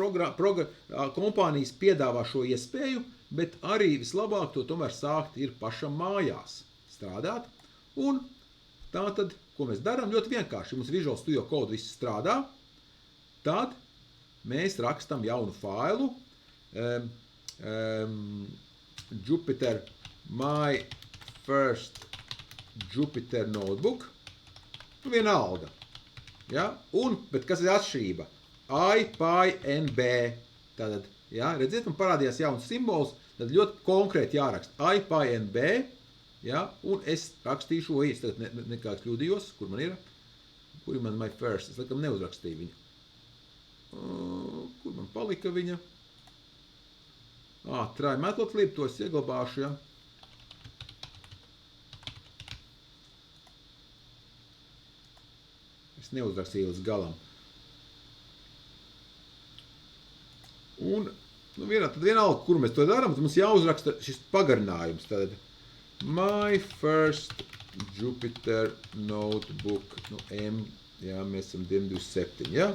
kompānijas piedāvā šo iespēju, bet arī vislabāk to tomēr sākt ir pašam mājās strādāt. Un tā tad, ko mēs darām, ļoti vienkārši. Mums Visual Studio Code viss strādā, tad mēs rakstam jaunu failu. Jupyter, my first Jupyter notebook. Vienalga. Ja? Bet kas ir atšķirība? I, P, N, B. Tātad, ja, redziet, man parādījās jauns simbols, tad ļoti konkrēti jāraksta I, P, N, B. Ja? Un es rakstīšu, es tagad nekāds kļūdījos, kur man ir? Kur ir man my first? Es laikam neuzrakstīju viņu. Kur man palika viņa? Try matplotlib, to es ieglabāšu, ja. Es neuzrakstīju līdz galam. Un vienalga, kur mēs to darām, tad mums jāuzraksta šis pagarinājums. Tad my first Jupyter notebook, M, jā, mēs esam 227, jā.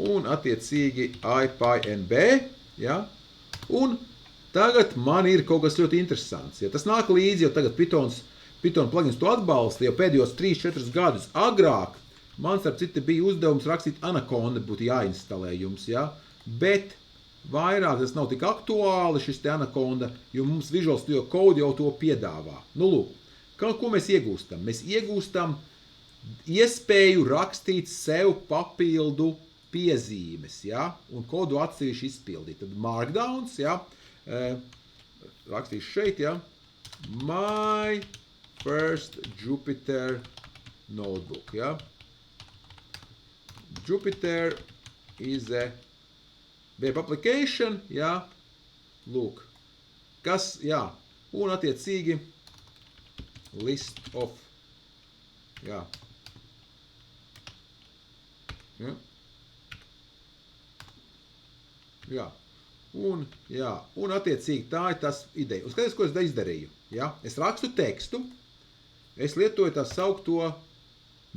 Un attiecīgi I, P, N, B, jā. Un tagad man ir kaut kas ļoti interesants. Ja tas nāk līdzi, jo tagad Python plugins to atbalsta, jau pēdējos 3-4 gadus agrāk, man starp citu bija uzdevums rakstīt Anaconda, būtu jāinstalē jums, ja? Bet vairāk tas nav tik aktuāli šis te Anaconda, jo mums Visual Studio Code jau to piedāvā. Nu, lūk, ko mēs iegūstam? Mēs iegūstam iespēju rakstīt sev papildu piezīmes, ja? Un kodu atsevišķi izpildīt. Tad Markdowns, ja? Rakstīšu šeit, ja? My first Jupyter notebook, ja? Jupyter is a web application, jā, lūk, kas, jā, un attiecīgi list of, jā, un attiecīgi tā ir tas ideja. Un skaties, ko es izdarīju, jā, es rakstu tekstu, es lietoju tā saukto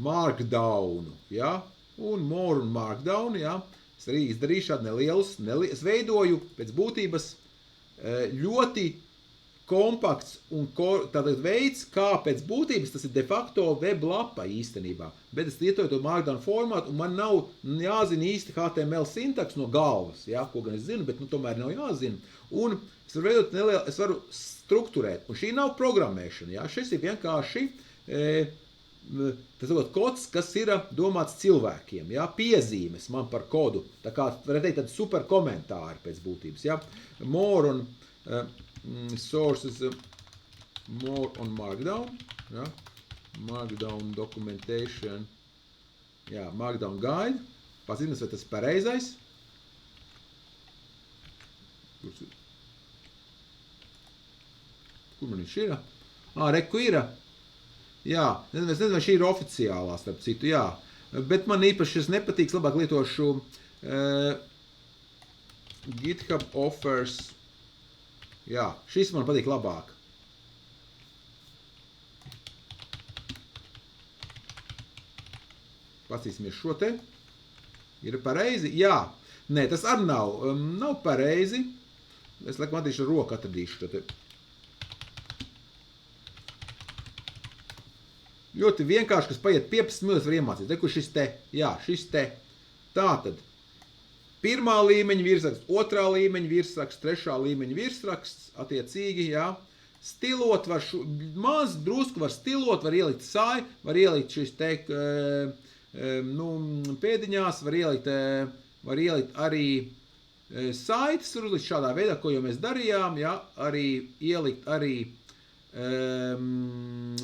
markdownu, jā, un more un markdown, ja, es arī izdarīju šādu nelielus, es veidoju pēc būtības ļoti kompakts un tātad veids, kā pēc būtības tas ir de facto web lapa īstenībā, bet es lietoju to markdown formātu un man nav jāzina īsti HTML sintaks no galvas, ja, ko gan es zinu, bet tomēr nav jāzina, un es varu veidot nelielu, es varu strukturēt, un šī nav programmēšana, ja, šis ir vienkārši tas ir kods, kas ir domāts cilvēkiem, ja? Piezīmes man par kodu, tā kā, varētu teikt, tādi super komentāri pēc būtības, ja? More on sources, more on markdown, ja? Markdown documentation, jā, markdown guide, pazīmes, vai tas pareizais? Kur man viņš ir? Reku ir. Jā, es nezinu, vai šī ir oficiālā, starp citu, jā. Bet man īpaši šis nepatīk, labāk lietošu GitHub offers. Jā, šis man patīk labāk. Pasīsimies šo te. Ir pareizi? Jā. Nē, tas arī nav pareizi. Es laikam attīšu ar roku atradīšu šo te. Ļoti vienkārši, kas paiet 15 minūtes var iemācīt. Kur šis te? Jā, šis te. Tātad, pirmā līmeņa virsraksts, otrā līmeņa virsraksts, trešā līmeņa virsraksts, attiecīgi, jā. Stilot var, maz drusku var stilot, var ielikt var ielikt šis te, pēdiņās, var ielikt arī saites, var uzlikt šādā veidā, ko jau mēs darījām, jā, arī ielikt arī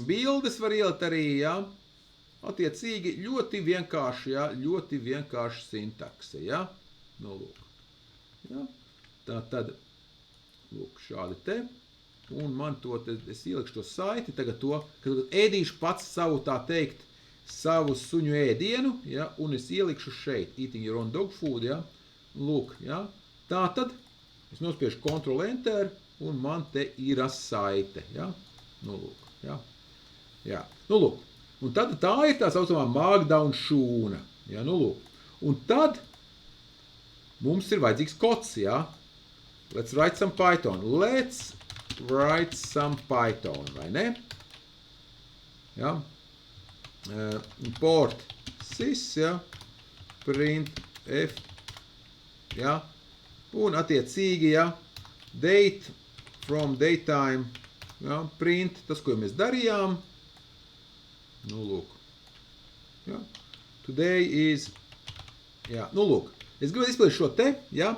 bildes var ielikt arī, ja, attiecīgi ļoti vienkārši, ja, ļoti vienkārši sintakse, ja, nu lūk, ja, tā tad lūk, šādi te, un man to, es ielikšu to saiti, tagad to, kad ēdīšu pats savu, tā teikt, savu suņu ēdienu, ja, un es ielikšu šeit, eating your own dog food, ja, lūk, ja, tā tad, es nospiešu Ctrl Enter, un man te ir saite, ja, nu lūk, ja, jā, nu lūk, un tad tā ir tā saucamā markdown šūna, ja, nu lūk, un tad mums ir vajadzīgs kods, ja, let's write some Python, vai ne, ja, import sys, ja, print f, ja, un attiecīgi, ja, date from datetime, ja, print, tas, ko mēs darījām, nu, lūk, ja, today is, ja, nu, lūk, es gribu izpildīt šo te, ja,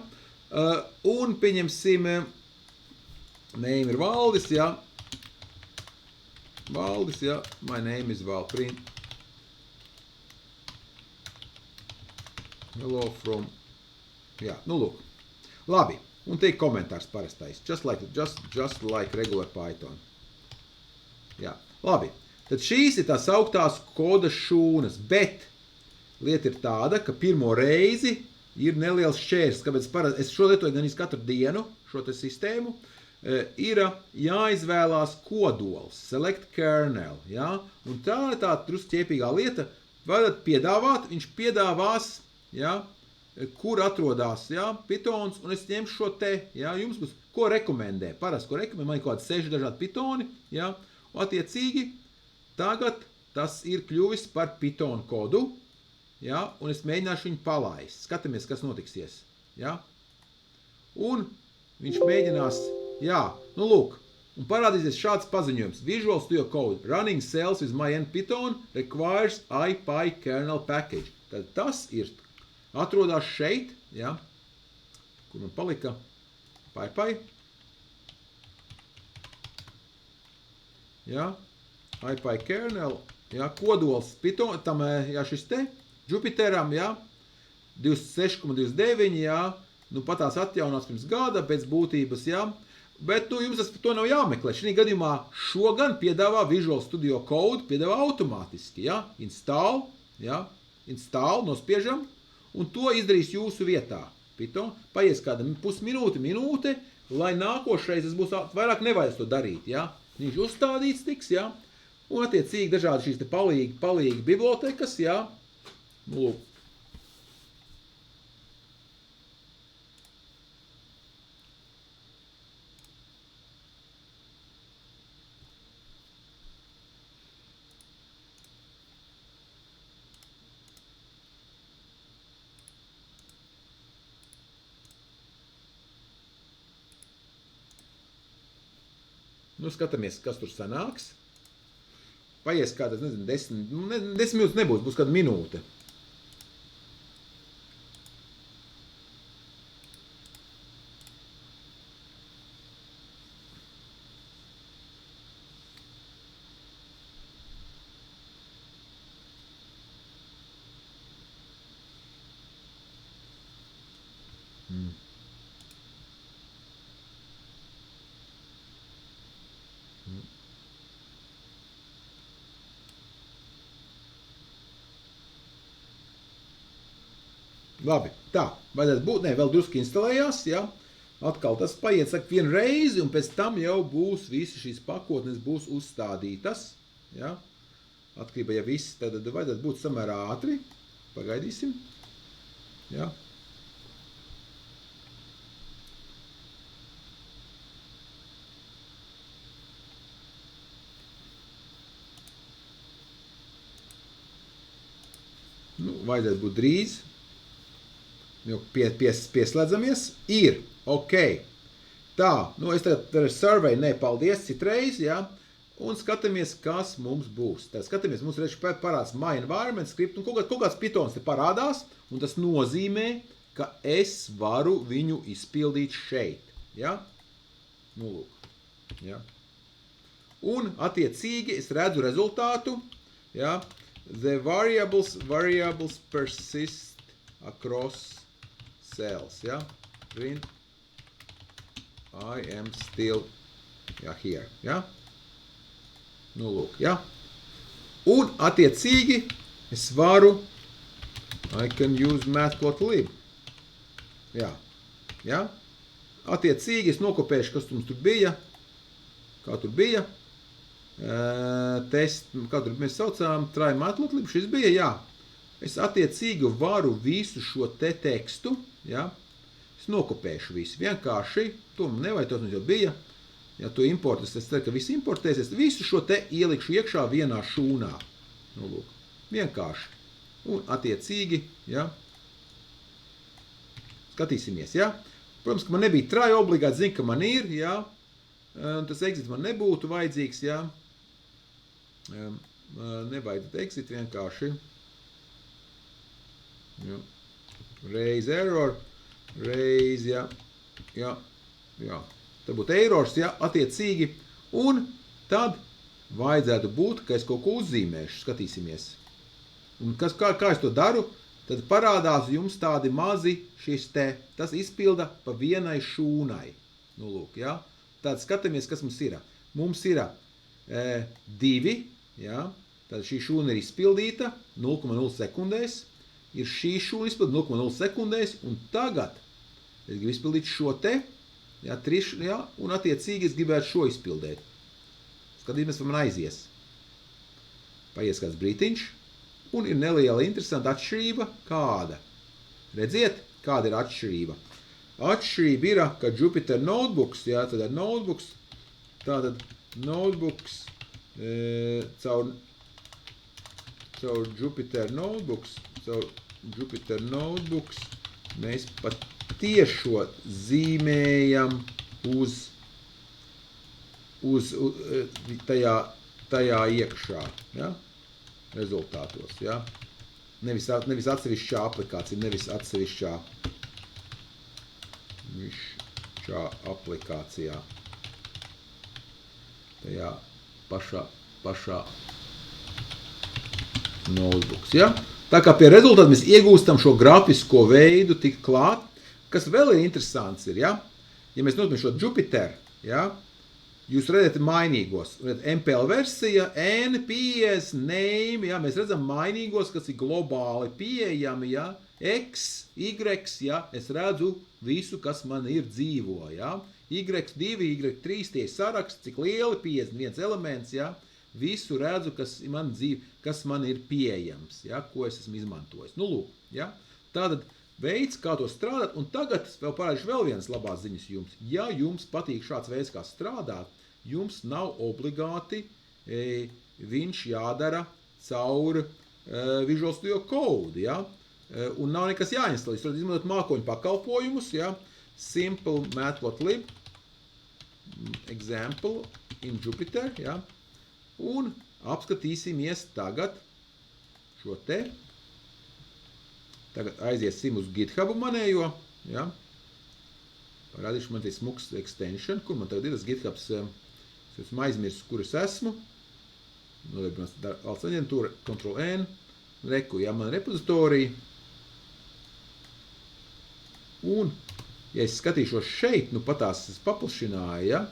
un pieņemsim, name ir Valdis, ja, my name is Val, print, hello from, jā, nu lūk, labi, un te ir komentārs parastais, just like regular Python, jā, labi, tad šīs ir tās augtās koda šūnas, bet lieta ir tāda, ka pirmo reizi ir neliels šķērs, kāpēc es šo lietoju gan katru dienu, šo te sistēmu, ir jāizvēlās kodols, select kernel, ja? Un tā ir tā drusku ķiepīgā lieta, varat piedāvāt, viņš piedāvās, ja? Kur atrodās, ja? Pitons, un es ņemšu šo te, ja? Jums būs, ko rekomendē, parasti, ko rekomendē, man ir kaut kādi 6 dažādi pitoni, ja? Un attiecīgi, tagad tas ir kļuvis par pitonu kodu, ja? Un es mēģināšu viņu palaist, skatāmies, kas notiksies, ja? Un viņš mēģinās, jā, nu lūk, un parādīsies šāds paziņojums. Visual Studio Code, running cells with MyNPython requires IPyKernel package. Tad tas ir, atrodās šeit, ja, kur man palika PyPy, ja, IPyKernel, ja, kodols Python, tam, ja, šis te, Jupiteram, ja, 26,29, ja, nu patās atjaunās pirms gada, pēc būtības, ja, bet, nu, jums to nav jāmeklē. Šī gadījumā šo gan piedāvā Visual Studio Code, piedāvā automātiski, ja, install, nospiežam, un to izdarīs jūsu vietā. Python, paies kāda minūte, lai nākošreiz es būs vairāk nevajag to darīt, ja. Viņš uzstādīts tiks, ja, un attiecīgi dažādi šīs te palīgi bibliotekas, ja, nu, lūk. Nu, skatāmies, kas tur sanāks. Paies kādas, nezinu, 10 minūtes nebūs, būs kāda minūte. Labi, tā, vajadzētu būt, vēl drusku instalējās, ja, atkal tas paiet, saka, vienu reizi, un pēc tam jau būs visi šīs pakotnes būs uzstādītas, ja, atkarībā, ja viss, tad vajadzētu būt samērā ātri, pagaidīsim, ja. Nu, vajadzētu būt drīz. Pieslēdzamies, ir, ok, tā, nu es tagad survey, paldies citreiz, ja, un skatāmies, kas mums būs. Tad skatāmies, mums reizes parādās my environment script, un kaut kāds pitons te parādās, un tas nozīmē, ka es varu viņu izpildīt šeit, ja, nu lūk, ja. Un attiecīgi es redzu rezultātu, ja, the variables persist across cells, ja, print, I am still here. Ja? Nu, lūk, ja? Un, attiecīgi, es varu I can use matplotlib. Jā. Ja? Attiecīgi, es nokopēšu, kas mums tur bija. Kā tur bija. Kā tur mēs saucām, try matplotlib, šis bija, jā. Es attiecīgi varu visu šo te tekstu, ja? Es nokopēšu visu. Vienkārši, to man nevajag, tos mums jau bija. Ja to importēs, es ceru, ka viss importēsies. Visu šo te ielikšu iekšā vienā šūnā. Nu, lūk. Vienkārši. Un attiecīgi, ja. Skatīsimies, ja. Protams, ka man nebija try obligāti, zinu, ka man ir, ja. Tas exit man nebūtu vajadzīgs, ja. Nevajag exit vienkārši. Ja. Raise error. Raise, ja. Ja. Ja. Tad būtu errors, ja, attiecīgi. Un tad vajadzētu būt, ka es kaut ko uzzīmēšu. Skatīsimies. Un kā es to daru, tad parādās jums tādi mazi šis te. Tas izpilda pa vienai šūnai. Nu, lūk, ja. Tad skatāmies, kas mums ir. Mums ir 2, ja. Tad šī šūna ir izpildīta 0,0 sekundēs. Ir šī šūna izpildīta 0,0 sekundēs. Un tagad es gribu izpildīt šo te. Ja, 3, ja, un attiecīgi es gribētu šo izpildēt. Skatīsimies, vai man aizies. Paies kāds brītiņš. Un ir neliela interesanta atšķirība. Kāda? Redziet, kāda ir atšķirība? Atšķirība ir, ka Jupyter Notebooks, jā, tad ir Notebooks, tātad Notebooks caur Jupyter Notebooks, mēs pat tiešo zīmējam tajā iekšā, ja? Rezultātos, ja? Nevis atsevišķā aplikācija, nevis atsevišķā aplikācijā. Tajā pašā notebooks, ja? Tā kā pie rezultātu mēs iegūstam šo grafisko veidu tik klāt, kas vēl ir interesants ir, ja? Ja mēs notamiem šo Jupyter, ja? Jūs redzat mainīgos, MPL versija, N, PS, name, ja? Mēs redzam mainīgos, kas ir globāli pieejami, ja? X, Y, ja? Es redzu visu, kas man ir dzīvo, ja? Y2, Y3, tie saraksti, cik lieli, 51 elements, ja? Visu redzu, kas man ir pieejams, ja? Ko es esmu izmantojis. Nu, lūk, ja? Tātad veids, kā to strādāt, un tagad vēl parādīšu vēl vienas labās ziņas jums. Ja jums patīk šāds veids, kā strādāt, jums nav obligāti viņš jādara caur Visual Studio Code, ja? Un nav nekas jāinstalē. Jūs varat izmantot mākoņu pakalpojumus, ja? Simple matplotlib, example in Jupyter, ja? Un apskatīsimies tagad šo te. Tagad aiziesim uz GitHubu manējo, ja? Parādīšu man te smuks extension, kur man tagad ir tas GitHubs, es esmu aizmirsis, kur es esmu. Nodarbinās valsts aģentūra, Ctrl N, reku, ja, man repozitorija. Un, ja es skatīšos šeit, nu patās es paplašināju, ja?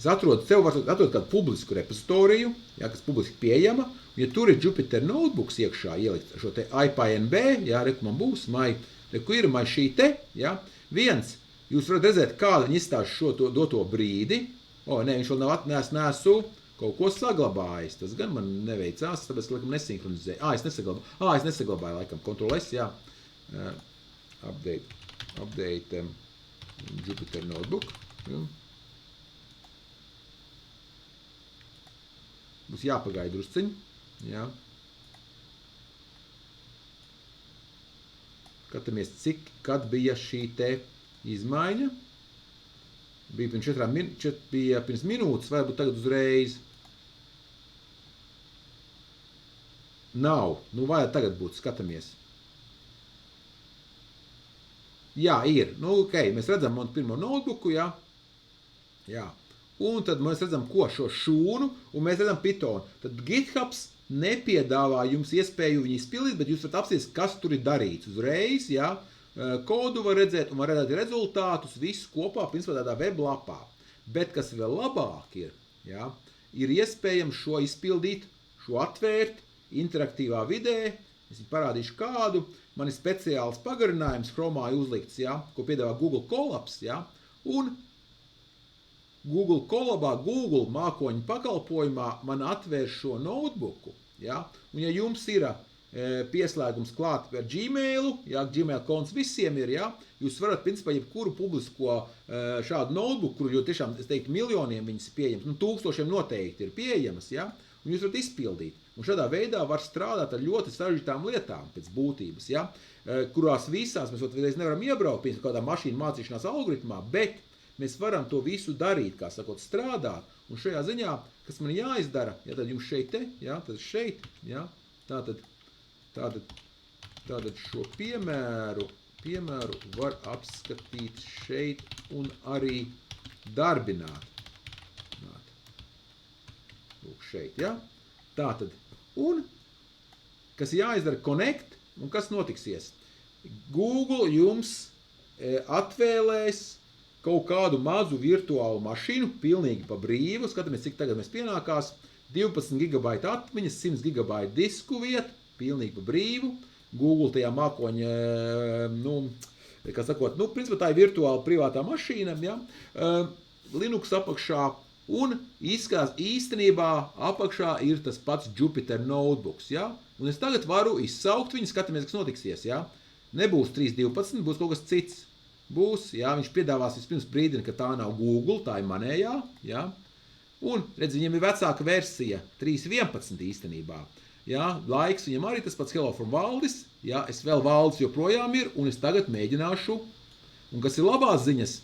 Es atrodu kādu publisku repozitoriju, ja, kas publiski pieejama, un ja tur ir Jupyter Notebooks iekšā ielikt šo te IPNB, ja, reku man būs, reku ir šī te, ja, viens, jūs varat redzēt, kāda viņi izstāst šo doto brīdi, viņš vēl nesu kaut ko saglabājis, tas gan man neveicās, tāpēc, ka laikam nesinhronizēju, es nesaglabāju, laikam, Ctrl S, jā, update Jupyter Notebook, ja. Būs jāpagaida drusciņi, jā. Skatāmies, kad bija šī te izmaiņa. Bija pirms minūtes, varbūt tagad uzreiz. Nav. Nu, vajag tagad būt, skatāmies. Jā, ir. Nu, ok, mēs redzam man pirmo notebooku, jā. Jā. Un tad mēs redzam, ko šo šūnu, un mēs redzam Python. Tad GitHubs nepiedāvā jums iespēju viņu izpildīt, bet jūs varat apsties, kas tur ir darīts uzreiz, jā. kodu var redzēt un var redzēt rezultātus, visu kopā, principā tādā weblapā. Bet kas vēl labāk ir, ja, ir iespējams šo izpildīt, šo atvērt interaktīvā vidē. Es viņu parādīšu kādu. Man ir speciāls pagarinājums Chromā uzlikts, ja, ko piedāvā Google Colabs. Ja, un Google Colabā, Google mākoņu pakalpojumā man atvēr šo notebooku. Ja, un ja jums ir pieslēgums klāt ar Gmailu, ja, Gmail konts visiem ir, ja, jūs varat, principā, jebkuru publisko šādu notebooku, kuru jau tiešām, es teiktu, miljoniem viņas ir pieejams, nu, tūkstošiem noteikti ir pieejamas, ja, un jūs varat izpildīt. Un šādā veidā var strādāt ar ļoti sarežģītām lietām pēc būtības, ja, kurās visās mēs nevaram iebraukt pie kādā mašīnu mācīšanās algoritmā, bet mēs varam to visu darīt, kā sakot, strādāt. Un šajā ziņā, kas man jāizdara, ja, tad jums šeit te, ja, tad šeit, ja, tātad šo piemēru var apskatīt šeit un arī darbināt. Lūk šeit, ja? Tātad, un kas jāizdara connect, un kas notiksies? Google jums atvēlēs kaut kādu mazu virtuālu mašīnu, pilnīgi pa brīvu, skatāmies, cik tagad mēs pienākās, 12 GB atmiņas, 100 GB disku vieta, pilnīgi pa brīvu, Google tajā mākoņa, kā sakot, principā tā ir virtuāla privātā mašīna, ja, Linux apakšā, un izskatās īstenībā apakšā ir tas pats Jupyter notebooks, ja, un es tagad varu izsaukt viņu, skatāmies, kas notiksies, ja, nebūs 3.12, būs kaut kas cits, būs, ja, viņš piedāvās vispirms brīdina, ka tā nav Google, tā ir manējā, ja, un, redz, viņam ir vecāka versija, 3.11 īstenībā. Ja, laiks viņam arī tas pats Hello from Valdis, ja, es vēl Valdis joprojām ir, un es tagad mēģināšu, un kas ir labās ziņas,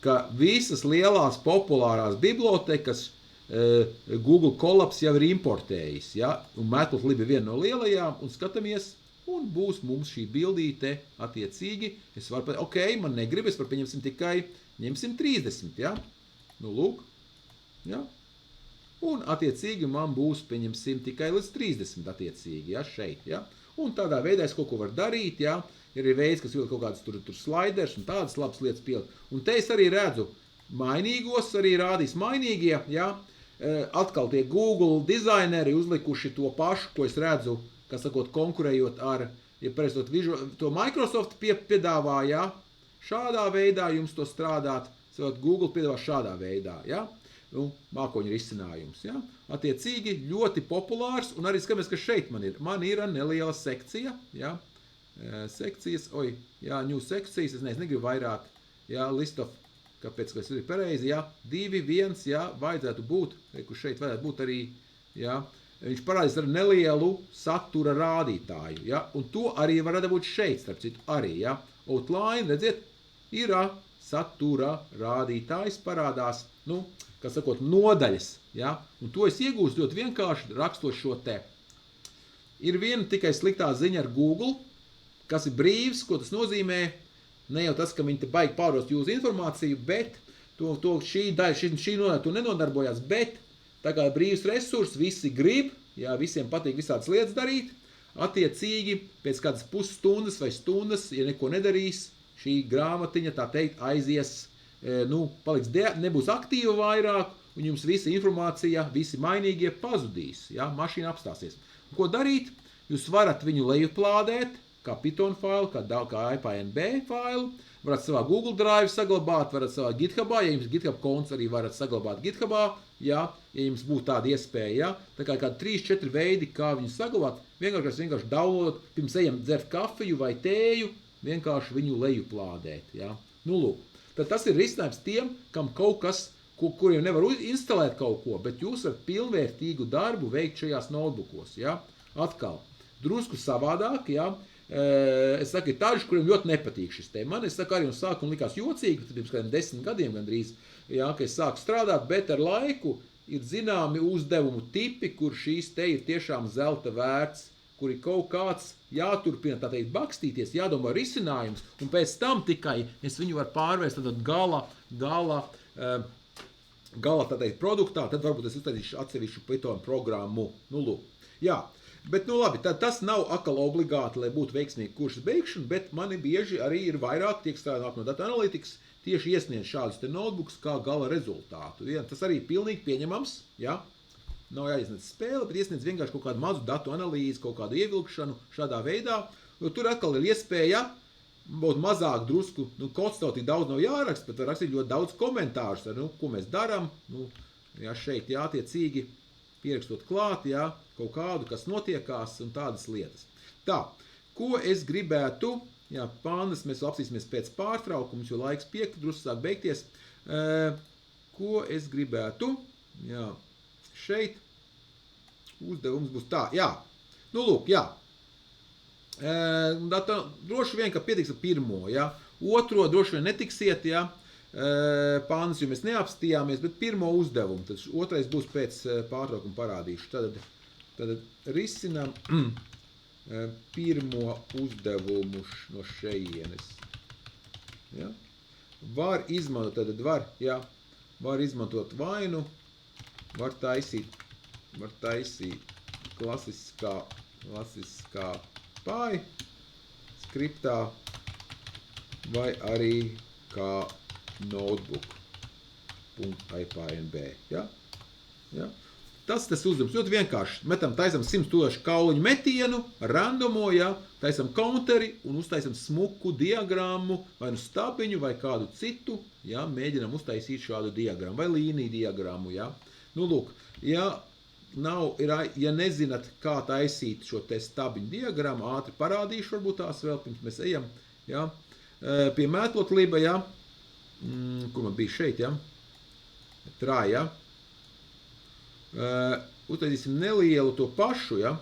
ka visas lielās populārās bibliotekas Google Colabs jau ir importējis, ja, un Matplotlib ir viena no lielajām, un skatāmies, un būs mums šī bildīte attiecīgi, es varu pateikt, ok, man negrib, es varu pieņemsim tikai, ņemsim 30, ja, nu lūk, ja. Un attiecīgi man būs, pieņemsim, tikai līdz 30 attiecīgi, ja, šeit, ja. Un tādā veidā es kaut ko varu darīt, ja. Ir arī veids, kas ļoti kaut kādas tur sliders un tādas labas lietas pielikt. Un te es arī redzu mainīgos, arī rādīs mainīgie, ja. Atkal tie Google dizaineri uzlikuši to pašu, ko es redzu, kā sakot, konkurējot ar, ja pareizot to Microsoft piedāvā, ja. Šādā veidā jums to strādāt, Google piedāvā šādā veidā, ja. Mākoņu risinājums. Ja? Attiecīgi ļoti populārs, un arī skatāmies, ka šeit man ir neliela sekcija, ja? Sekcijas, new sekcijas, es negribu vairāk, ja? List of, kāpēc, kas ir pareizi, ja? 2, 1, ja? Vajadzētu būt, kur šeit vajadzētu būt arī, ja? Viņš parādīs ar nelielu satura rādītāju, ja? Un to arī var būt šeit, starp citu, arī, ja? Outline, redziet, ir satura rādītājs parādās, kas sakot, nodaļas, ja? Un to es iegūstu ļoti vienkārši rakstot šo te. Ir viena tikai sliktā ziņa ar Google, kas ir brīvs, ko tas nozīmē, ne jau tas, ka viņi te baigi pārost jūsu informāciju, bet šī nodaļa to nenodarbojās, bet tā kā brīvs resurs, visi grib, ja, visiem patīk visādas lietas darīt, attiecīgi pēc kādas pusstundas vai stundas, ja neko nedarīs, šī grāmatiņa, tā teikt, aizies, nebūs aktīva vairāk, un jums visa informācija, visi mainīgie pazudīs, ja, mašīna apstāsies. Un ko darīt? Jūs varat viņu lejuplādēt, kā Python failu, kā IPNB failu, varat savā Google Drive saglabāt, varat savā GitHubā, ja jums GitHub konts arī varat saglabāt GitHubā, ja jums būtu tāda iespēja, ja, tā kā kādi 3-4 veidi, kā viņu saglabāt, vienkārši downloadot, pirms ejam dzert kafiju vai tēju, vienkārši viņu lejuplādēt, ja. Lūk. Tad tas ir risinājums tiem, kam kaut kas, kuriem nevar instalēt kaut ko, bet jūs varat pilnvērtīgu darbu veikt šajās notebookos, ja? Atkal, drusku savādāk, ja? Es saku, ir tāži, kuriem ļoti nepatīk šis te. Man, es saku, arī un sākumu likās jocīgi, tad pirms kādiem 10 gadiem gandrīz, ja, ka es sāku strādāt, bet ar laiku ir zināmi uzdevumu tipi, kur šīs te ir tiešām zelta vērts, kur ir kaut kāds jāturpina, tā teikt, bakstīties, jādomā risinājums, un pēc tam tikai es viņu varu pārvērst tad gala, tā teikt, produktā, tad varbūt es uztaisīšu atsevišķu Python programmu. Lūk. Jā, Bet, nu labi, tas nav atkal obligāti, lai būtu veiksmīgi kursa beigšana, bet mani bieži arī ir vairāk tiek strādāt no datu analītikas, tieši iesniedz šādus te notebooks kā gala rezultātu. Ja? Tas arī pilnīgi pieņemams, ja? Nav jāiesniedz spēle, bet iesniedz vienkārši kaut kādu mazu datu analīzi, kaut kādu ievilkšanu šādā veidā, jo tur atkal ir iespēja būt mazāk drusku, kods tev tik daudz nav jāraksta, bet var rakstīt ļoti daudz komentārus, ko mēs darām, ja šeit jātiecīgi pierakstot klāt, ja, kaut kādu, kas notiekās un tādas lietas. Tā, ko es gribētu, jā, pandas, mēs apsīsimies pēc pārtraukums, jo laiks drusku sāk beigties. Ko es gribētu, jā, šeit uzdevums būs tā, jā, nu lūk, jā. Droši vien, ka pietiks ar pirmo, ja. Otro droši vien netiksiet, ja. Pandas, jo mēs neapstījāmies, bet pirmo uzdevumu, tad otrais būs pēc pārtraukuma parādīšu. Tad risinām pirmo uzdevumu no šejienes. Ja? Var izmantot, tad var izmantot vainu, var taisīt klasiskā pie skriptā vai arī kā notebook.ipnb. Ja? Ja? Tas uzdevums ļoti vienkārši. Taisam 100 000 kauliņu metienu, randomo, ja? Taisam counteri un uztaisam smuku diagrammu, vai nu stabiņu, vai kādu citu, ja? Mēģinam uztaisīt šādu diagrammu, vai līniju diagrammu. Ja? Nu, lūk, ja nezināt, kā taisīt šo te stabiņu diagrammu, ātri parādīšu, varbūt tās vēl, pirms mēs ejam, ja? Pie Matplotlib, ja? Kur man bija šeit, ja? Try, ja? Uztaisīsim nelielu to pašu, ja?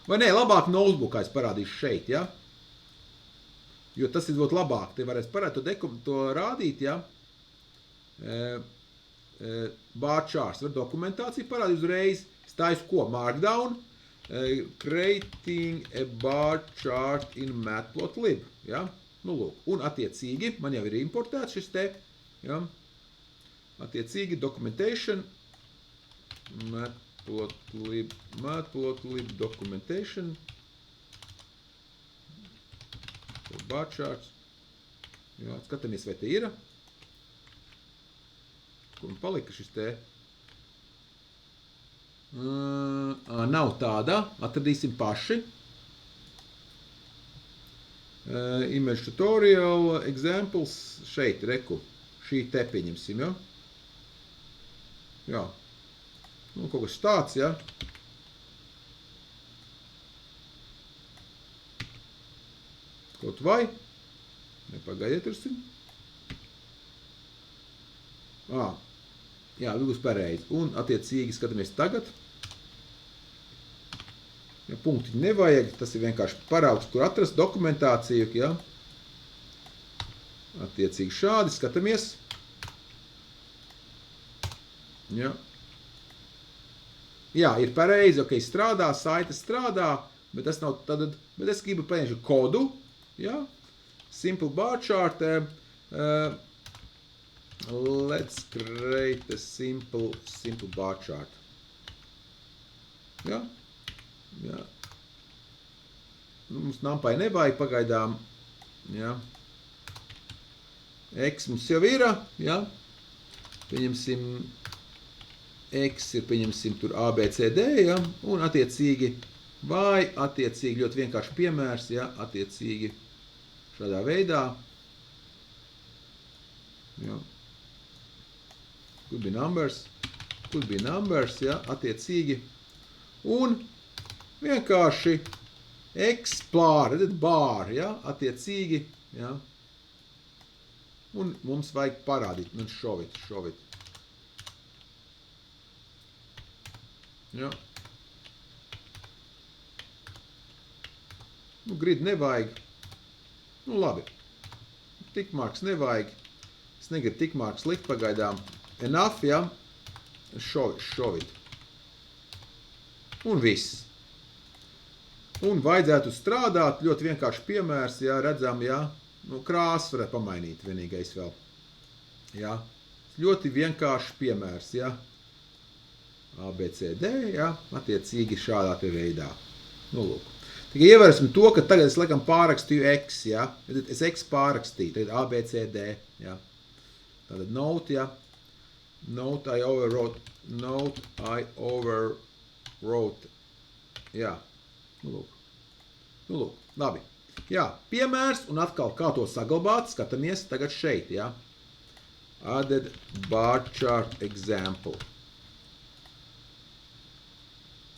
Vai ne, labāk notebookā es parādīšu šeit, ja? Jo tas ir ļoti labāk, te varēs parādīt to rādīt, ja? Bar charts, var dokumentāciju parādīt uzreiz, stājas ko? Markdown, creating a bar chart in Matplotlib, ja? Nu, lūk, un attiecīgi, man jau ir importēts šis te, ja? Attiecīgi, documentation, Matplotlib documentation, bar charts, ja, skatāmies, vai te ir, kur man palika šis te, nav tāda, atradīsim paši, image tutorial examples šeit, reku, šī te pieņemsim, ja? Jā. Nu, kaut kas tāds, ja? Kaut vai? Nepagaidiet ursim. Jā, būs pareizi. Un attiecīgi skatāmies tagad. Ja punktiņi nevajag, tas ir vienkārši paraugs, kur atrast dokumentāciju, ja? Attiecīgi šādi skatāmies. Ja? Jā, ir pareizi, ok, strādā, saite strādā, bet tas nav tad, bet es gribu paņemšu kodu, ja? Simple bar chart, let's create a simple bar chart. Ja? Ja. Nu, mums nampai nevajag pagaidām, ja. X mums jau ir, ja. Pieņemsim, X ir, pieņemsim tur A, B, C, D, ja. Un attiecīgi, vai attiecīgi ļoti vienkārši piemērs, ja. Attiecīgi šādā veidā. Ja. Could be numbers, ja. Attiecīgi. Un vienkārši explore, redzat, bar, ja, attiecīgi, ja, un mums vajag parādīt, nu, show it, ja, nu, grid nevajag, nu, labi, tickmarks nevajag, es negribu tickmarks likt pagaidām, enough, ja, show it, un viss. Un vajadzētu strādāt, ļoti vienkārši piemērs, ja redzam, ja, nu, krāsas varētu pamainīt vienīgais vēl. Ja, ļoti vienkārši piemērs, ja. A, B, C, D, ja, attiecīgi šādā te veidā. Nu, lūk. Tikai ievērsim to, ka tagad es laikam pārrakstīju X, ja, es X pārrakstīju, tagad A, B, C, D, ja. Tātad note, ja, note I overwrote, jā, nu, lūk, labi. Jā, piemērs, un atkal kā to saglabāt, skatāmies tagad šeit, ja. Added bar chart example.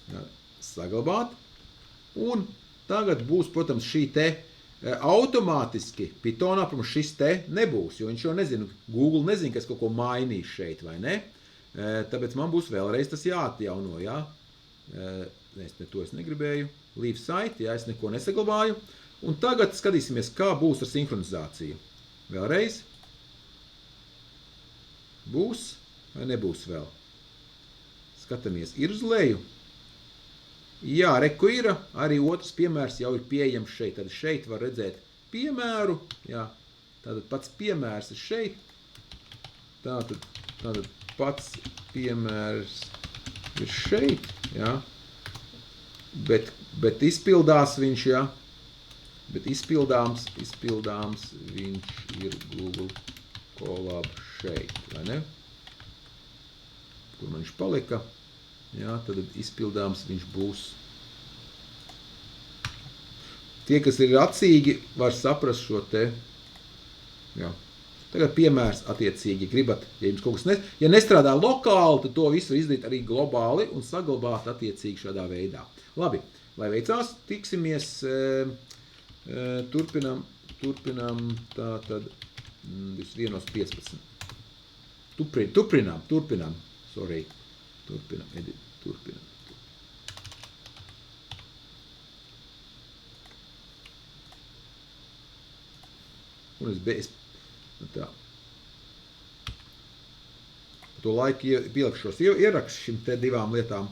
Ja, saglabāt, un tagad būs, protams, šī te automātiski Pythonā, protams, šis te nebūs, jo viņš jau nezinu, Google nezinu, ka es kaut ko mainīšu šeit, vai ne? Tāpēc man būs vēlreiz tas jāatjauno, jā. To es negribēju. Leave site, jā, es neko nesaglabāju. Un tagad skatīsimies, kā būs ar sinhronizāciju. Vēlreiz. Būs vai nebūs vēl? Skatāmies, ir uz leju. Jā, reku ir, arī otrs piemērs jau ir pieejams šeit. Tad šeit var redzēt piemēru, jā, tātad pats piemērs ir šeit. Tātad pats piemērs ir šeit, jā. Bet izpildās viņš, jā. Bet izpildāms viņš ir Google Colab šeit, vai ne? Kur man viņš palika? Jā, tad izpildāms viņš būs. Tie, kas ir acīgi, var saprast šo te. Jā. Tagad piemērs attiecīgi gribat, ja jums kaut kas ja nestrādā lokāli, tad to visu izdarīt arī globāli un saglabāt attiecīgi šādā veidā. Labi, lai veicās, tiksimies, turpinam tātad 21:15. Turpinam, sorry. Turpinam. Un es tā. To laiku pielikšos ierakstu šim te divām lietām.